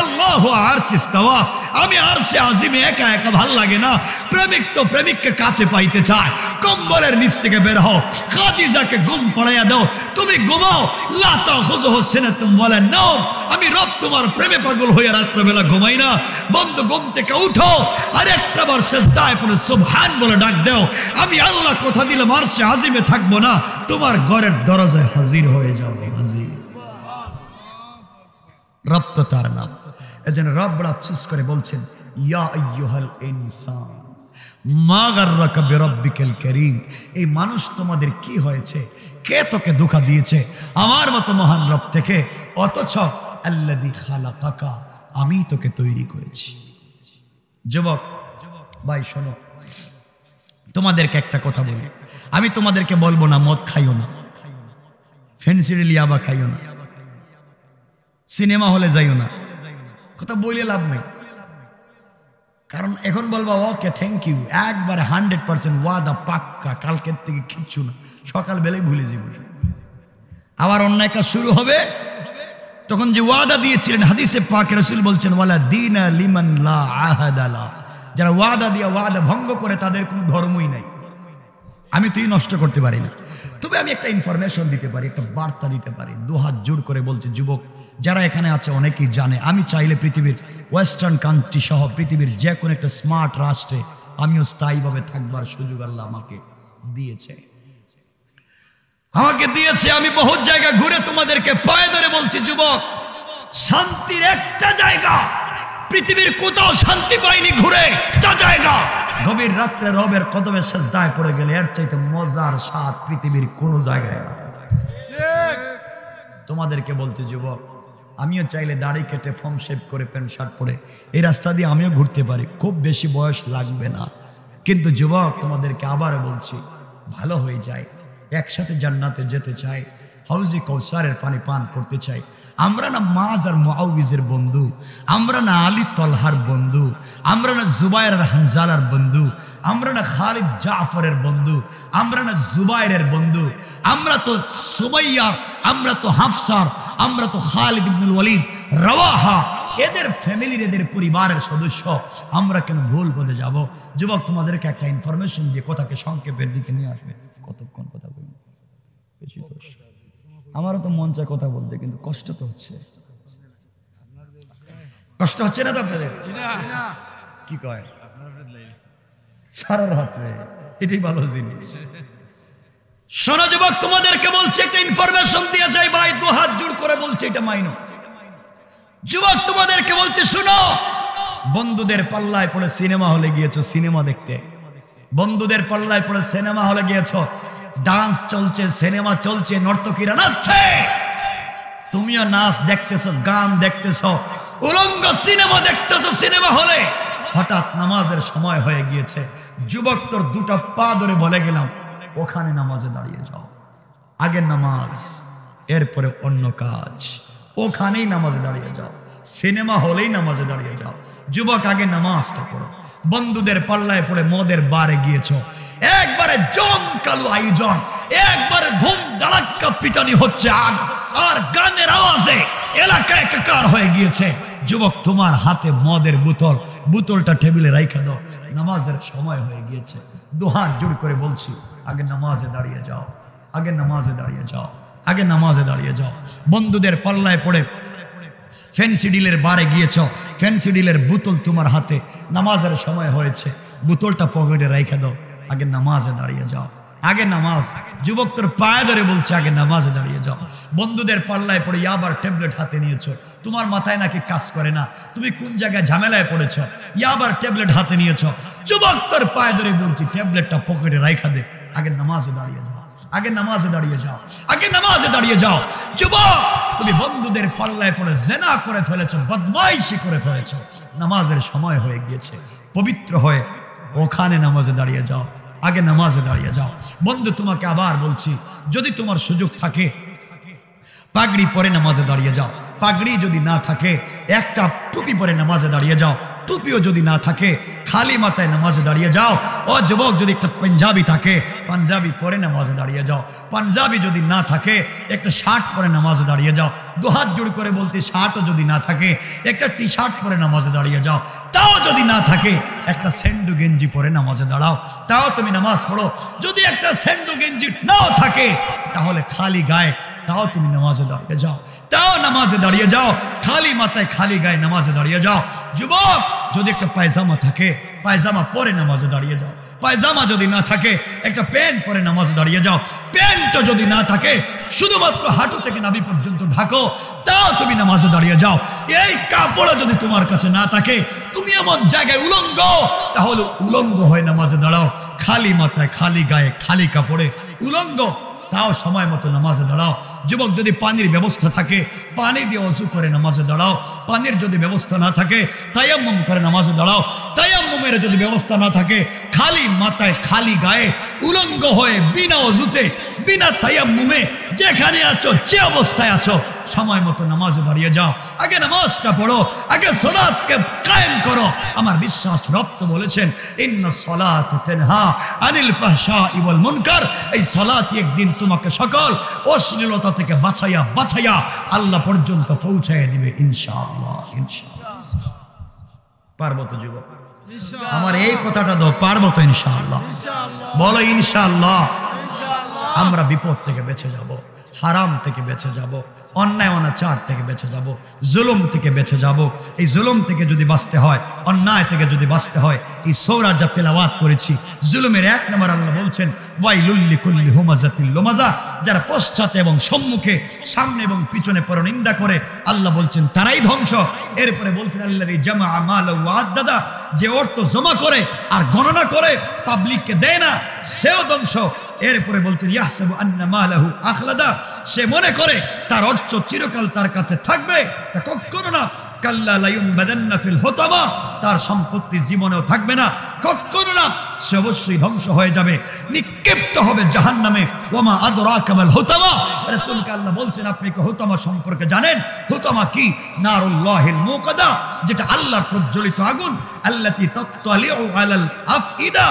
আল্লাহু আরশে ইস্তাওয়া। আমি আরশে আজিমে একা একা ভাল লাগে না, প্রেমিক তো প্রেমিককে কাছে পাইতে চায়। কম্বলের নিচ থেকে বের হও, খাদিজাকে ঘুম পড়াইয়া দাও, তুমি ঘুমাও। লা তাখুযুহু সিনাতুম ওয়ালা নাওম। আমি রব তোমার প্রেমে পাগল হয়ে রাত্রিবেলা ঘুমাই না। বন্ধু, ঘুম থেকে উঠো আর একটা বার সিজদায় পড়ে সুবহান বলে ডাক দাও। আমি আল্লাহ কথা দিলাম আরশে আজিমে থাকবো না, তোমার ঘরের দরজায় হাজির হয়ে যাব। হাজির। রব তো তার নাম। এজন্য রব বড় আফসোস করে বলছেন, ইয়া আইয়ুহাল ইনসান মা গাররাকা বিরাব্বিকাল কারীম। এই মানুষ তোমাদের কি হয়েছে? কে তোকে ধোঁকা দিয়েছে আমার মতো মহান রব থেকে? অথচ আল্লাযী খালাকাকা, আমি তোকে তৈরি করেছি। যুবক ভাই শোনো, তোমাদেরকে একটা কথা বলি। আমি তোমাদেরকে বলবো না মদ খাইও না, ফেন্সিডিল ইয়াবা খাইও না, সিনেমা হলে যাইও না, কথা বলে লাভ নেই। কারণ এখন বলবা ওকে থ্যাংক ইউ, একবারে 100% ওয়াদা পাক্কা, কালকের থেকে কিচ্ছু না, সকাল বেলায় ভুলে যাবো। আবার অন্যায় কাজ শুরু হবে, তখন যে ওয়াদা দিয়েছিলেন হাদিসে পাকে রাসূল বলছেন, ওয়ালা দীনা লিমান লা আহাদা লা। যারা ওয়াদা দিয়ে ওয়াদা ভঙ্গ করে তাদের কোনো ধর্মই নাই। আমি তুই নষ্ট করতে পারি না, তবে আমি একটা ইনফরমেশন দিতে পারি, একটা বার্তা দিতে পারি। দুহাত জোর করে বলছি যুবক যারা এখানে আছে, অনেকেই জানে আমি চাইলে পৃথিবীর ওয়েস্টার্ন কান্ট্রি সহ পৃথিবীর যে কোনো একটা স্মার্ট রাষ্ট্রে আমিও স্থায়ীভাবে থাকবার সুযোগ আল্লাহ আমাকে দিয়েছে। আমি বহুত জায়গা ঘুরে তোমাদেরকে পায়ে ধরে বলছি, যুবক শান্তির একটা জায়গা পৃথিবীর কোথাও শান্তি পাইনি, ঘুরে একটা জায়গা গভীর রাত্রে রবের কদমে সিজদায় পড়ে গেলে এর চাইতে মজার স্বাদ পৃথিবীর কোনো জায়গায় না। তোমাদেরকে বলছি যুবক, আমিও চাইলে দাড়ি কেটে ফর্ম শেভ করে প্যান্ট শার্ট পরে এই রাস্তা দিয়ে আমিও ঘুরতে পারি, খুব বেশি বয়স লাগবে না। কিন্তু যুবক তোমাদেরকে আবার বলছি, ভালো হয়ে যায়, একসাথে জান্নাতে যেতে চাই, হাউজি কৌসারের পানি পান করতে চাই। আমরা না মাজ আর মুআউযের বন্ধু, আমরা না আলী তলহার বন্ধু, আমরা না জুবায়ের আর হানজালার বন্ধু, আমরা না খালিদ জাফরের বন্ধু, আমরা না জুবায়েরের বন্ধু, আমরা তো সুমাইয়ার, আমরা তো হাফসার, আমরা তো খালিদ ইবনুল ওয়ালিদ রাওয়াহা, এদের ফ্যামিলির এদের পরিবারের সদস্য। আমরা কেন ভুল বলে যাব? যুবক তোমাদেরকে একটা ইনফরমেশন দিয়ে কথাকে সংক্ষেপের দিকে নিয়ে আসবে। কতক্ষণ কথা বলবো? বেশি তো আমারও তো মন চায় কথা বলতে, কিন্তু কষ্ট তো হচ্ছে। কষ্ট হচ্ছে না তো আপনাদের? কি কয় সারা রাত্রে, এটাই ভালো জিনিস। শোনো যুবক, তোমাদেরকে বলছি একটা ইনফরমেশন দিয়ে যাই ভাই, দু হাত জোড় করে বলছি, এটা মাইনো। যুবক তোমাদেরকে বলছি শুনো, বন্ধুদের পাল্লায় পড়ে সিনেমা হলে গিয়েছো সিনেমা দেখতে, বন্ধুদের পাল্লায় পড়ে সিনেমা হলে গিয়েছো, ডান্স চলছে, সিনেমা চলছে, নর্তকীরা নাচছে, তুমিও নাচ দেখতেছো, গান দেখতেছো, উলঙ্গ সিনেমা দেখতেছো সিনেমা হলে। হঠাৎ নামাজের সময় হয়ে গিয়েছে, যুবক তোর দুটো পা ধরে বলে গেলাম ওখানে নামাজে দাঁড়িয়ে যাও। আগে নামাজ, এরপরে অন্য কাজ, ওখানেই নামাজে দাঁড়িয়ে যাও, সিনেমা হলেই নামাজে দাঁড়িয়ে যাও। যুবক আগে নামাজটা পড়ো। বন্ধুদের পাল্লায় পড়ে মদের বারে গিয়েছো, একবারে জমকালো আয়োজন, একবারে ধুম ধাড়াক্কা পিটানি হচ্ছে, আর গানের আওয়াজে এলাকা একাকার হয়ে গিয়েছে। যুবক তোমার হাতে মদের বোতল, বোতলটা টেবিলে রাইখা দাও, নামাজের সময় হয়ে গিয়েছে। দুহাত জোড় করে বলছি আগে নামাজে দাঁড়িয়ে যাও, আগে নামাজে দাঁড়িয়ে যাও, আগে নামাজে দাঁড়িয়ে যাও। বন্ধুদের পাল্লায় পড়ে ফ্যান্সি ডিলের বারে গিয়েছ, ফ্যান্সি ডিলের বোতল তোমার হাতে, নামাজের সময় হয়েছে, বোতলটা পকেটে রাইখা দাও, আগে নামাজে দাঁড়িয়ে যাও, আগে নামাজ। যুবক তোর পায়ে ধরে বলছে আগে নামাজে দাঁড়িয়ে যাও। বন্ধুদের পাল্লায় পড়ে ইয়াবার ট্যাবলেট হাতে নিয়েছো, তোমার মাথায় নাকি কাজ করে না, তুমি কোন জায়গায় ঝামেলায় পড়েছ, ইয়াবার ট্যাবলেট হাতে নিয়েছো। যুবক তোর পায়ে ধরে বলছি ট্যাবলেটটা পকেটে রাইখা দে, আগে নামাজে দাঁড়িয়ে যাও, আগে নামাজে দাঁড়িয়ে যাও, আগে নামাজে দাঁড়িয়ে যাও। যুবক তুমি বন্ধুদের পাল্লায় পড়ে জিনা করে ফেলেছো, বদমাইশি করে ফেলেছো, নামাজের সময় হয়ে গিয়েছে, পবিত্র হয়ে ওখানে নামাজে দাঁড়িয়ে যাও, আগে নামাজে দাঁড়িয়ে যাও। বন্ধু তোমাকে আবার বলছি, যদি তোমার সুযোগ থাকে পাগড়ি পরে নামাজে দাঁড়িয়ে যাও, পাগড়ি যদি না থাকে একটা টুপি পরে নামাজে দাঁড়িয়ে যাও, টুপিও যদি না থাকে খালি মাথায় নামাজে দাঁড়িয়ে যাও। ও যুবক, যদি একটা পাঞ্জাবি থাকে পাঞ্জাবি পরে নামাজে দাঁড়িয়ে যাও, পাঞ্জাবি যদি না থাকে একটা শার্ট পরে নামাজে দাঁড়িয়ে যাও, দুহাত জোড় করে বলতে শার্টও যদি না থাকে একটা টি শার্ট পরে নামাজে দাঁড়িয়ে যাও, তাও যদি না থাকে একটা সেন্ডু গেঞ্জি পরে নামাজে দাঁড়াও, তাও তুমি নামাজ পড়ো। যদি একটা সেন্ডু গেঞ্জি নাও থাকে তাহলে খালি গায়ে তাও তুমি নামাজে দাঁড়িয়ে যাও, তাও নামাজে দাঁড়িয়ে যাও, খালি মাথায় খালি গায়ে নামাজে দাঁড়িয়ে যাও। যুবক, যদি একটা পায়জামা থাকে পায়জামা পরে নামাজে দাঁড়িয়ে যাও, পায়জামা যদি না থাকে একটা প্যান্ট পরে নামাজে দাঁড়িয়ে যাও, প্যান্টও যদি না থাকে শুধুমাত্র হাঁটু থেকে নাভি পর্যন্ত ঢাকো, তাও তুমি নামাজে দাঁড়িয়ে যাও। এই কাপড় যদি তোমার কাছে না থাকে, তুমি এমন জায়গায় উলঙ্গ, তাহলে উলঙ্গ হয়ে নামাজে দাঁড়াও, খালি মাথায় খালি গায়ে খালি কাপড়ে উলঙ্গ, তাও সময় মতো নামাজে দাঁড়াও। যুবক, যদি পানির ব্যবস্থা থাকে পানি দিয়ে ওযু করে নামাজে দাঁড়াও, পানির যদি ব্যবস্থা না থাকে তায়াম্মুম করে নামাজে দাঁড়াও, তায়াম্মুমের যদি ব্যবস্থা না থাকে খালি মাথায় খালি গায়ে উলঙ্গ হয়ে বিনা ওযুতে বিনা তায়াম্মুমে যেখানে আছো যে অবস্থায় আছো সময় মতো নামাজে দাঁড়িয়ে যাও। আগে নামাজটা পড়ো, আগে সালাতকে কায়েম করো। আমার বিশ্বাস রব তো বলেছেন ইন্নাস সালাতা তানহা আনিল ফাহশাই ওয়াল মুনকার, এই সালাত একদিন তোমাকে সকল অশ্লীলতা থেকে বাঁচাইয়া বাঁচাইয়া আল্লাহ পর্যন্ত পৌঁছায় দিবে ইনশাআল্লাহ। ইনশাআল্লাহ পারবো তো যুবক? আমার এই কথাটা দাও, পারবো তো ইনশাআল্লাহ? বলো ইনশাআল্লাহ। আমরা বিপদ থেকে বেঁচে যাব, হারাম থেকে বেঁচে যাব, অন্যায় অনাচার থেকে বেঁচে যাব, জুলুম থেকে বেঁচে যাব। এই জুলুম থেকে যদি বাঁচতে হয়, অন্যায় থেকে যদি বাঁচতে হয়, এই সূরা যা তেলাওয়াত করেছি জুলুমের 1 নম্বর আল্লাহ বলছেন ওয়াইলুল লিকুল্লি হুমাযাতিল লুমাযা, যারা পশ্চাতে এবং সম্মুখে সামনে এবং পিছনে পরনিন্দা করে আল্লাহ বলছেন তারাই ধ্বংস। এরপরে বলছেন আল্লাযী জামাআ মালা ওয়া আদ্দাদা, যে অর্থ জমা করে আর গণনা করে পাবলিককে দেয় না সেও ধ্বংস। এরপরে বলছেন ইয়াহসাবু আন্না মালাহু আখলাদা, সে মনে করে তার অর্থ চিরকাল তার কাছে থাকবে, তা কখনো না। কাল্লা লা ইউনবাদান্না ফিল হুতামা, তার সম্পত্তি জীবনেও থাকবে না, কখনো না, সে অবশ্যই ধ্বংস হয়ে যাবে, নিক্ষিপ্ত হবে জাহান্নামে। ওয়ামা আদরাকা মাল হুতামা, রাসূলকে আল্লাহ বলছেন আপনি কি হুতামা সম্পর্কে জানেন? হুতামা কি? নারুল্লাহিল মুকাদা, যেটা আল্লাহর প্রজ্বলিত আগুন, আল্লাতী তাত্তালিউ আলাল আফইদা,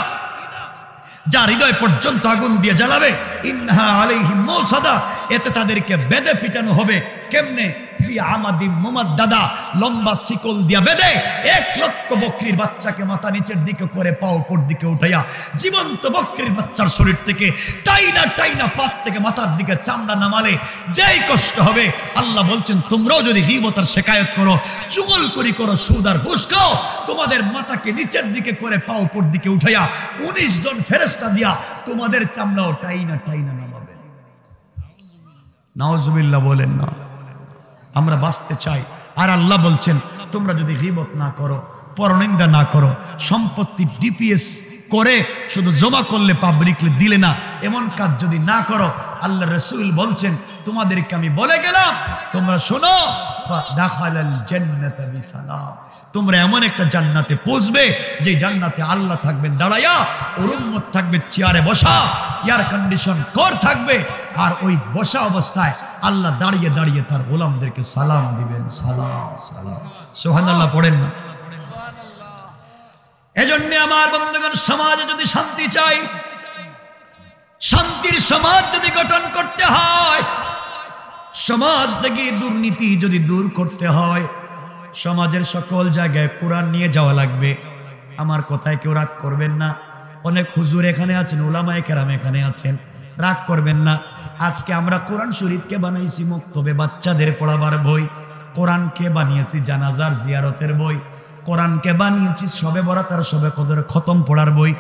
যা হৃদয় পর্যন্ত আগুন দিয়ে জ্বালাবে। ইন্নাহা আলাইহিম মুসাদা, এতে তাদেরকে বেঁধে পিটানো হবে। কেমনে? ফি আমাদিম মুমাদ্দাদা, লম্বা শিকল দিয়া বেঁধে 1 লক্ষ বকরির বাচ্চাকে মাথা নিচের দিকে করে পা উপর দিকে উঠাইয়া জীবন্ত বকরির বাচ্চার শরীর থেকে টাইনা টাইনা পাত থেকে মাথার দিকে চামড়া নামালে যেই কষ্ট হবে, আল্লাহ বলছেন তোমরাও যদি গীবত আর শিকায়ত করো, চুগলখড়ি করো, সুদ আর ঘুষ খাও, তোমাদের মাথাকে নিচের দিকে করে পা উপর দিকে উঠাইয়া 19 জন ফেরেশতা দিয়া তোমাদের চামড়াও টাইনা টাইনা নামাবে। নাউজুবিল্লাহ বলেন না। আমরা বাঁচতে চাই, আর আল্লাহ বলছেন তোমরা যদি গীবত না করো, পরনিন্দা না করো, সম্পত্তি ডিপিএস করে শুধু জমা করলে পাবলিকলে দিলে না, এমন কাজ যদি না করো, আল্লাহ রাসূল বলছেন তোমাদেরকে আমি বলে গেলাম তোমরা শোনো, দাখালাল জান্নাতা বিসালাম, তোমরা এমন একটা জান্নাতে পৌঁছবে যে জান্নাতে আল্লাহ থাকবেন দাঁড়ায়া, ওর উম্মত থাকবে চেয়ারে বসা, এয়ার কন্ডিশন কর থাকবে, আর ওই বসা অবস্থায় আল্লাহ দাঁড়িয়ে দাঁড়িয়ে তার গোলামদেরকে সালাম দিবেন। সালাম সালাম, সুবহানাল্লাহ পড়েন না? এজন্য আমার বন্ধুগণ, সমাজে যদি শান্তি চাই, শান্তির সমাজ যদি গঠন করতে হয়, সমাজ থেকে দুর্নীতি যদি দূর করতে হয়, সমাজের সকল জায়গায় কোরআন নিয়ে যাওয়া লাগবে। আমার কথায় কেউ রাগ করবেন না। অনেক হুজুর এখানে আছেন, উলামায়ে কেরাম এখানে আছেন, রাগ করবেন না। আজকে আমরা কোরআন শরীফকে বানাইছি মক্তবে বাচ্চাদের পড়াবার বই, কোরআনকে বানিয়েছি জানাজার জিয়ারতের বই, কোরআনকে বানিয়েছি শবে বরাত আর শবে কদরে খতম পড়ার বই,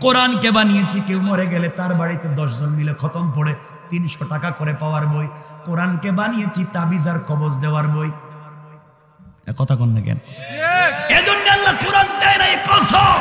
কোরআনকে বানিয়েছি কেউ মরে গেলে তার বাড়িতে 10 জন মিলে খতম পড়ে 300 টাকা করে পাওয়ার বই, কোরআনকে বানিয়েছি তাবিজ আর কবজ দেওয়ার বই। কথা কোন না কেন? এজন্য আল্লাহ কোরআন দেয় না, কসম।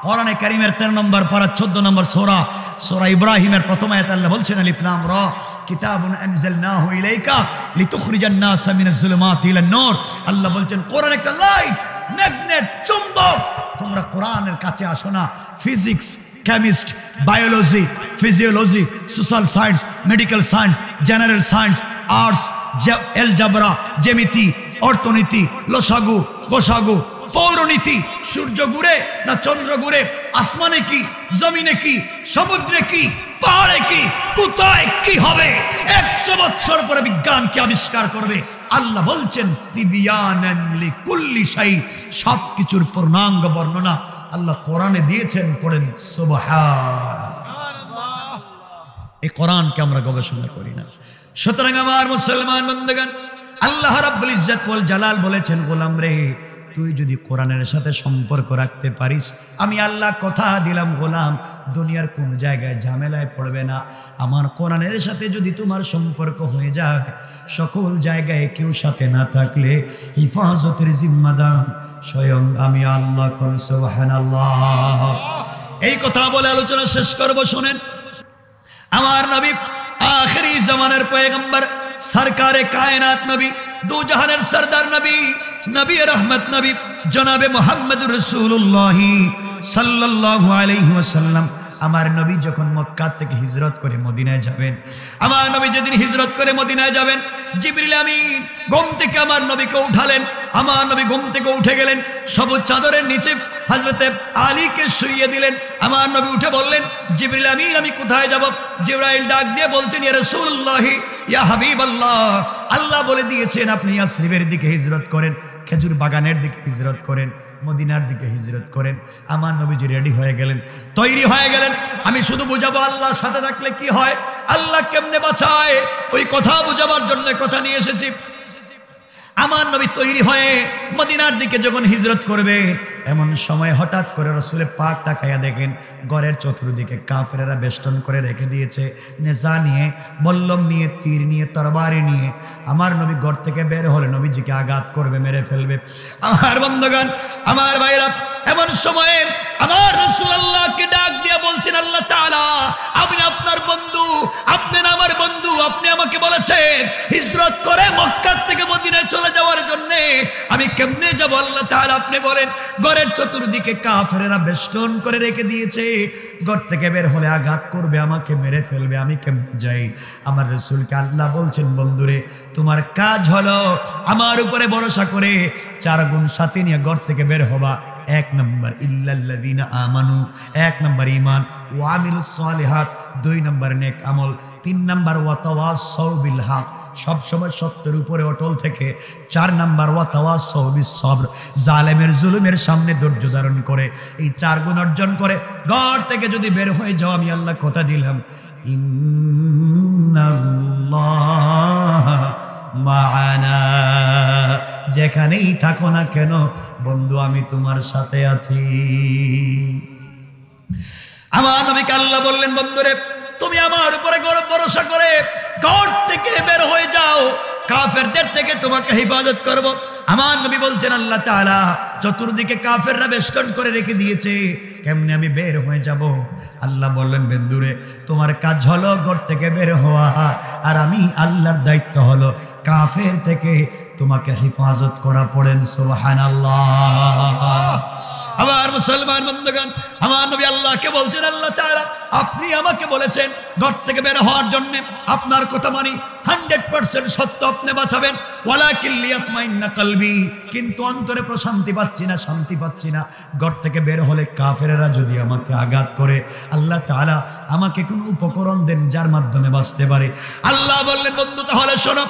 কোরআনে কারীমের 13 নম্বর পারা 14 নম্বর সূরা সূরা ইব্রাহিমের প্রথম আয়াতে আল্লাহ বলছেন আলিফ লাম রা কিতাবুন আনজালনাহু ইলাইকা লিতুখরিজান নাসা মিনাজ যুলুমাতি ইলান নূর। আল্লাহ বলছেন কোরআন একটা লাইট, ম্যাগনেট, চুম্বক। তোমরা কোরআনের কাছে আসো না। Physics, chemist, biology, physiology, social science, medical science, general science, arts, algebra, জ্যামিতি, অর্থনীতি, লসাগু, গোসাগু, পৌরনীতি, সূর্য ঘুরে না চন্দ্র ঘুরে, আসমানে কি, জমিনে কি, সমুদ্রে কি, পাহাড়ে কি, কোথায় কি হবে, 100 বছর পরে বিজ্ঞান কি আবিষ্কার করবে। আল্লাহ বলছেন তিবিয়ানান লিকুল্লি শাই, সবকিছুর পূর্ণাঙ্গ বর্ণনা আল্লাহ কোরআনে দিয়েছেন। পড়েন সুবহানাল্লাহ। এই কোরআনকে আমরা গবেষণা করি না। সুতরাং আমার মুসলমান বন্ধুগণ, আল্লাহ রাব্বুল ইজ্জত ওয়াল জালাল বলেছেন গোলাম রে, তুই যদি কোরআনের সাথে সম্পর্ক রাখতে পারিস, আমি আল্লাহ কথা দিলাম গোলাম দুনিয়ার কোন জায়গায় ঝামেলায় পড়বে না। আমার কোরআনের সাথে যদি তোমার সম্পর্ক হয়ে যায়, সকল জায়গায় কেউ সাথে না থাকলে হিফাজতের জিম্মাদার স্বয়ং আমি আল্লাহ। কোন সুবহানাল্লাহ। এই কথা বলে আলোচনা শেষ করব। শুনেন, আমার নবী আখেরি জামানের পয়গম্বর, সরকারে কায়নাত নবী, দু জাহানের সরদার নবী, নবী রহমত নবী জনাবে মুহাম্মদুর রাসূলুল্লাহ সাল্লাল্লাহু আলাইহি ওয়াসাল্লাম, আমার নবী যখন মক্কা থেকে হিজরত করে মদিনায় যাবেন, আমার নবী যেদিন হিজরত করে মদিনায় যাবেন, জিবরিল আমিন ঘুম থেকে আমার নবীকে উঠালেন। আমার নবী ঘুম থেকে উঠে গেলেন, সবুজ চাদরের নিচে হযরতে আলীকে শুইয়ে দিলেন। আমার নবী উঠে বললেন, জিবরিল আমিন আমি কোথায় যাব? জিবরাইল ডাক দিয়ে বলছেন, ইয়া রাসূলুল্লাহ, ইয়া হাবিবাল্লাহ, আল্লাহ বলে দিয়েছেন আপনি ইয়াসরিবের দিকে হিজরত করেন, খেজুর বাগানের দিকে হিজরত করেন, মদিনার দিকে হিজরত করেন। আমার নবীজি রেডি হয়ে গেলেন, তৈরি হয়ে গেলেন। আমি শুধু বুঝাবো আল্লাহর সাথে থাকলে কি হয়, আল্লাহ কেমনে বাঁচায়, ওই কথা বুঝাবার জন্য কথা নিয়ে এসেছি। আমার নবী তৈরি হয়ে মদিনার দিকে যখন হিজরত করবে, এমন সময় হঠাৎ করে রাসূল পাক তাকায়া দেখেন ঘরের চতুর্দিকে কাফেরেরা বেষ্টন করে রেখে দিয়েছে, নেজা নিয়ে, বল্লম নিয়ে, তীর নিয়ে, তরবারি নিয়ে। আমার নবী ঘর থেকে বের হলে নবীজিকে আঘাত করবে, মেরে ফেলবে। আমার বন্ধুগণ, আমার ভাইরা, এমন সময়ে আমার রাসূল আল্লাহকে ডাক দিয়ে বলছেন, আল্লাহ তাআলা আমি আপনার বন্ধু, আপনি না আমার বন্ধু, আপনি আমাকে বলেছেন হিজরত করে মক্কা থেকে মদিনায় চলে যাওয়ার জন্য, আমি কেমনে যাব আল্লাহ তাআলা আপনি বলেন। ঘরের চতুর্দিকে কাফেরেরা বেষ্টন করে রেখে দিয়েছে, ঘর থেকে বের হলে আঘাত করবে, আমাকে মেরে ফেলবে, আমি কেমনে যাই? আমার রাসূলকে আল্লাহ বলছেন, বন্ধুরে তোমার কাজ হলো আমার উপরে ভরসা করে 4 গুণ সাথে নিয়ে ঘর থেকে বের হবা। 1 নম্বর ইল্লাল্লাযিনা আমানু, 1 নম্বর ঈমান, ওয়া আমিলুস সালিহাত, 2 নম্বর নেক আমল, 3 নম্বর ওয়া তাওয়াসাউ বিল হক, সব সময় সত্যের উপরে অটল থেকে, 4 নম্বর ওয়া তাওয়াসাউ বিস সবর, জালেমের জুলুমের সামনে ধৈর্য ধারণ করে। এই 4 গুণ অর্জন করে ঘর থেকে যদি বের হয়ে যাও, আমি আল্লাহ কথা দিলাম ইন্নাল্লাহ মা'ানা, যেখানেই থাকো না কেন বন্ধু আমি তোমার সাথে আছি। আমার নবীকে আল্লাহ বললেন, বন্ধুরে তুমি আমার উপরে ভরসা করে ঘর থেকে বের হয়ে যাও, কাফেরদের থেকে তোমাকে হেফাজত করব। আমার নবী বলছেন, আল্লাহ তাআলা চতুর্দিকে কাফেররা বেষ্টন করে রেখে দিয়েছে, কেমনে আমি বের হয়ে যাব? আল্লাহ বললেন, বন্ধুরে তোমার কাজ হলো ঘর থেকে বের হওয়া, আর আমি আল্লাহর দায়িত্ব হলো কাফের থেকে তোমাকে হেফাজত করা। পড়েন সুবহানাল্লাহ। আমার মুসলমান বন্ধুগণ, আমার নবী আল্লাহকে বলছেন, আল্লাহ তাআলা আপনি আমাকে বলেছেন ঘর থেকে বের হওয়ার জন্য, আপনার কথা মানি, 100% সত্য আপনি বাঁচাবেন। ওয়ালাকিন লিয়াতমাইন্না কলবি, কিন্তু অন্তরে প্রশান্তি পাচ্ছি না, শান্তি পাচ্ছি না। ঘর থেকে বের হলে কাফেরেরা যদি আমাকে আঘাত করে, আল্লাহ তাআলা আমাকে কোনো উপকরণ দেন যার মাধ্যমে বাঁচতে পারে। আল্লাহ বললেন, বন্ধু তাহলে শোনো,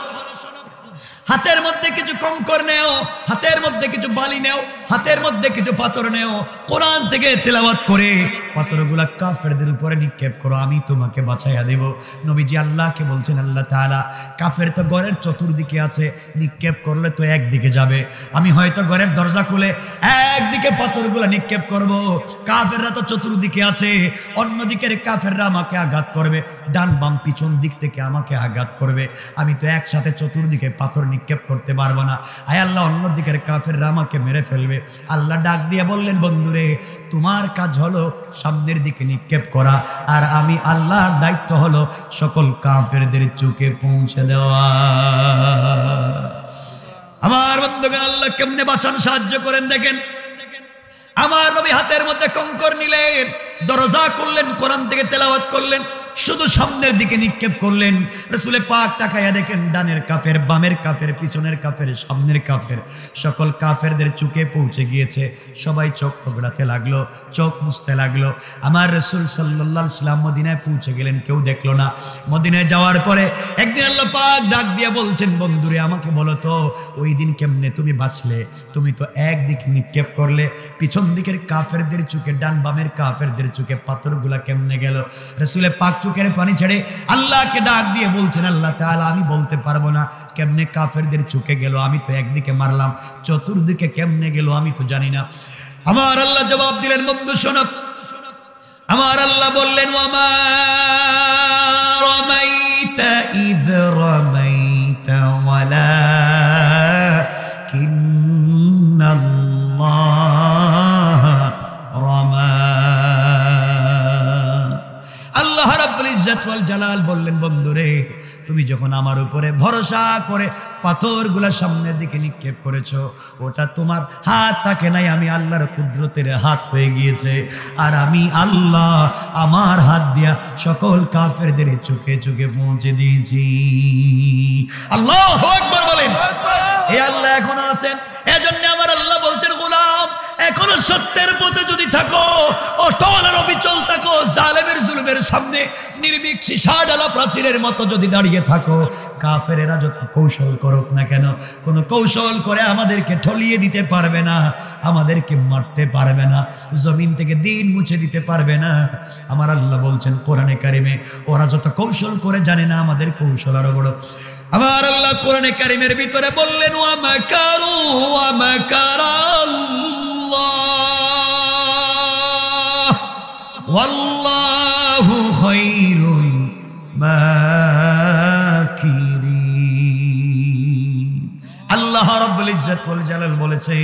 হাতের মধ্যে কিছু কঙ্কর নেও, হাতের মধ্যে কিছু বালি নেও, হাতের মধ্যে কিছু পাথর নেও, কোরআন থেকে তেলাওয়াত করে পাথরগুলা কাফেরদের উপরে নিক্ষেপ করো, আমি তোমাকে বাঁচাইয়া দেব। নবীজি আল্লাহকে বলছেন, আল্লাহ তাআলা কাফের তো ঘরের চতুর্দিকে আছে, নিক্ষেপ করলে তো একদিকে যাবে, আমি হয়তো ঘরের দরজা খুলে একদিকে পাথরগুলা নিক্ষেপ করব, কাফেররা তো চতুর্দিকে আছে, অন্যদিকের কাফেররা আমাকে আঘাত করবে, ডান বাম পিছন দিক থেকে আমাকে আঘাত করবে, আমি তো একসাথে চতুর্দিকে পাথর নিক্ষেপ করতে পারবো না। আয় আল্লাহ, অন্যদিকের কাফেররা আমাকে মেরে ফেলবে, বলে আল্লাহ ডাক দিয়ে বললেন, বন্ধুরে তোমার কাজ হলো সামনের দিকে নিক্ষেপ করা, আর আমি আল্লাহর দায়িত্ব হলো সকল কাফেরদের চোখে পৌঁছে দেওয়া। আমার বন্ধুগণ, আল্লাহ কেমনে বাঁচান সাহায্য করেন দেখেন। আমার নবী হাতের মধ্যে কঙ্কর নিলেন, দরজা করলেন, কোরআন থেকে তেলাওয়াত করলেন, শুধু সামনের দিকে নিক্ষেপ করলেন। রাসূলে পাক তাকায়া দেখেন ডানের কাফের, বামের কাফের, পিছনের কাফের, সামনের কাফের, সকল কাফেরদের চোখে পৌঁছে গিয়েছে। সবাই চোখ ওগড়াতে লাগলো, চোখ মুছতে লাগলো। আমার রাসূল সাল্লাল্লাহু আলাইহি ওয়াসাল্লাম মদিনায় পৌঁছে গেলেন, কেউ দেখলো না। মদিনায় যাওয়ার পরে একদিন আল্লাহ পাক ডাক দিয়ে বলছেন, বন্ধুরে আমাকে বলো তো ওই দিন কেমনে তুমি বাঁচলে? তুমি তো একদিকে নিক্ষেপ করলে, পিছন দিকের কাফেরদের চোখে, ডান বামের কাফেরদের চোখে পাথরগুলা কেমনে গেল? রাসূলে পাক চোখের পানি ছেড়ে আল্লাহকে ডাক দিয়ে বলছেন, আল্লাহ তাআলা আমি বলতে পারবো না কেমনে কাফেরদের চোখে গেল, আমি তো একদিকে মারলাম, চতুর্দিকে কেমনে গেল আমি তো জানি না। আমার আল্লাহ জবাব দিলেন, বন্ধু শোনো, আমার আল্লাহ বললেন, ওয়ামা রামাইতা ইদ রামাইতা ওয়ালাকিন্নাল্লাহ রামা। আল্লাহ রাব্বুল ইজ্জত ওয়াল জালাল বললেন, বন্ধুরে তুমি যখন আমার উপরে ভরসা করে পাথরগুলা সামনের দিকে নিক্ষেপ করেছো, ওটা তোমার হাত থাকে নাই, আমি আল্লাহর কুদরতের হাত হয়ে গিয়েছে। আর আমি আল্লাহ আমার হাত দিয়া সকল কাফেরদের চোখে চোখে পৌঁছে দিয়েছি। আল্লাহু আকবার বলেন। এই আল্লাহ এখনো আছেন, এজন্য আমার আল্লাহ বলছেন, গোলাম এখনো সত্যের পথে যদি থাকো, অটল আর অবিচল থাকো, জালেমের জুলুমের সামনে নির্ভীক সীসা ডালা প্রাচীরের মতো যদি দাঁড়িয়ে থাকো, কাফেরেরা যত কৌশল করুক না কেন, কোনো কৌশল করে আমাদেরকে ঠলিয়ে দিতে পারবে না, আমাদেরকে মারতে পারবে না, জমিন থেকে দিন মুছে দিতে পারবে না। আমার আল্লাহ বলছেন কোরআনে কারিমে, ওরা যত কৌশল করে জানে না আমাদের কৌশল আরো বড়। আমার আল্লাহ কোরআনে কারিমের ভিতরে বললেন, ওয়া মাকারু ওয়া মাকারাল্লাহ ওয়াল্লাহু খায়রুল মাকিরিন। আল্লাহ রাব্বুল ইজ্জত ওয়াল জালাল বলেছে,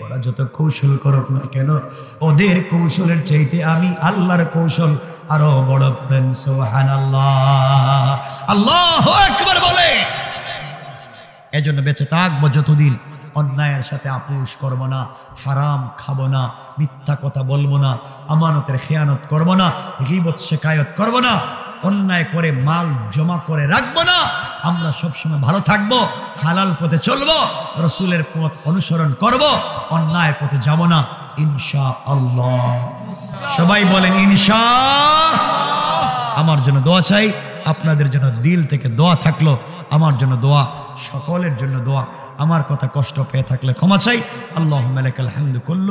ওরা যত কৌশল করুক না কেন, ওদের কৌশলের চাইতে আমি আল্লাহর কৌশল আরো বড়। করেন সুবহানাল্লাহ, আল্লাহু আকবার বলে। এজন্য বেঁচে থাকবো যতদিন অন্যায়ের সাথে আপোষ করব না, হারাম খাবো না, মিথ্যা কথা বলবো না, আমানতের খেয়ানত করব না, গীবত শিকায়ত করব না, অন্যায় করে মাল জমা করে রাখবো না। আমরা সবসময় ভালো থাকবো, হালাল পথে চলবো, রাসূলের পথ অনুসরণ করব, অন্যায় পথে যাব না ইনশাআল্লাহ। সবাই বলেন ইনশাআল্লাহ। আমার জন্য দোয়া চাই, আপনাদের জন্য দিল থেকে দোয়া থাকলো, আমার জন্য দোয়া, সকলের জন্য দোয়া। আমার কথা কষ্ট পেয়ে থাকলে ক্ষমা চাই। আল্লাহুম্মা লাকাল হামদু কুল্লু।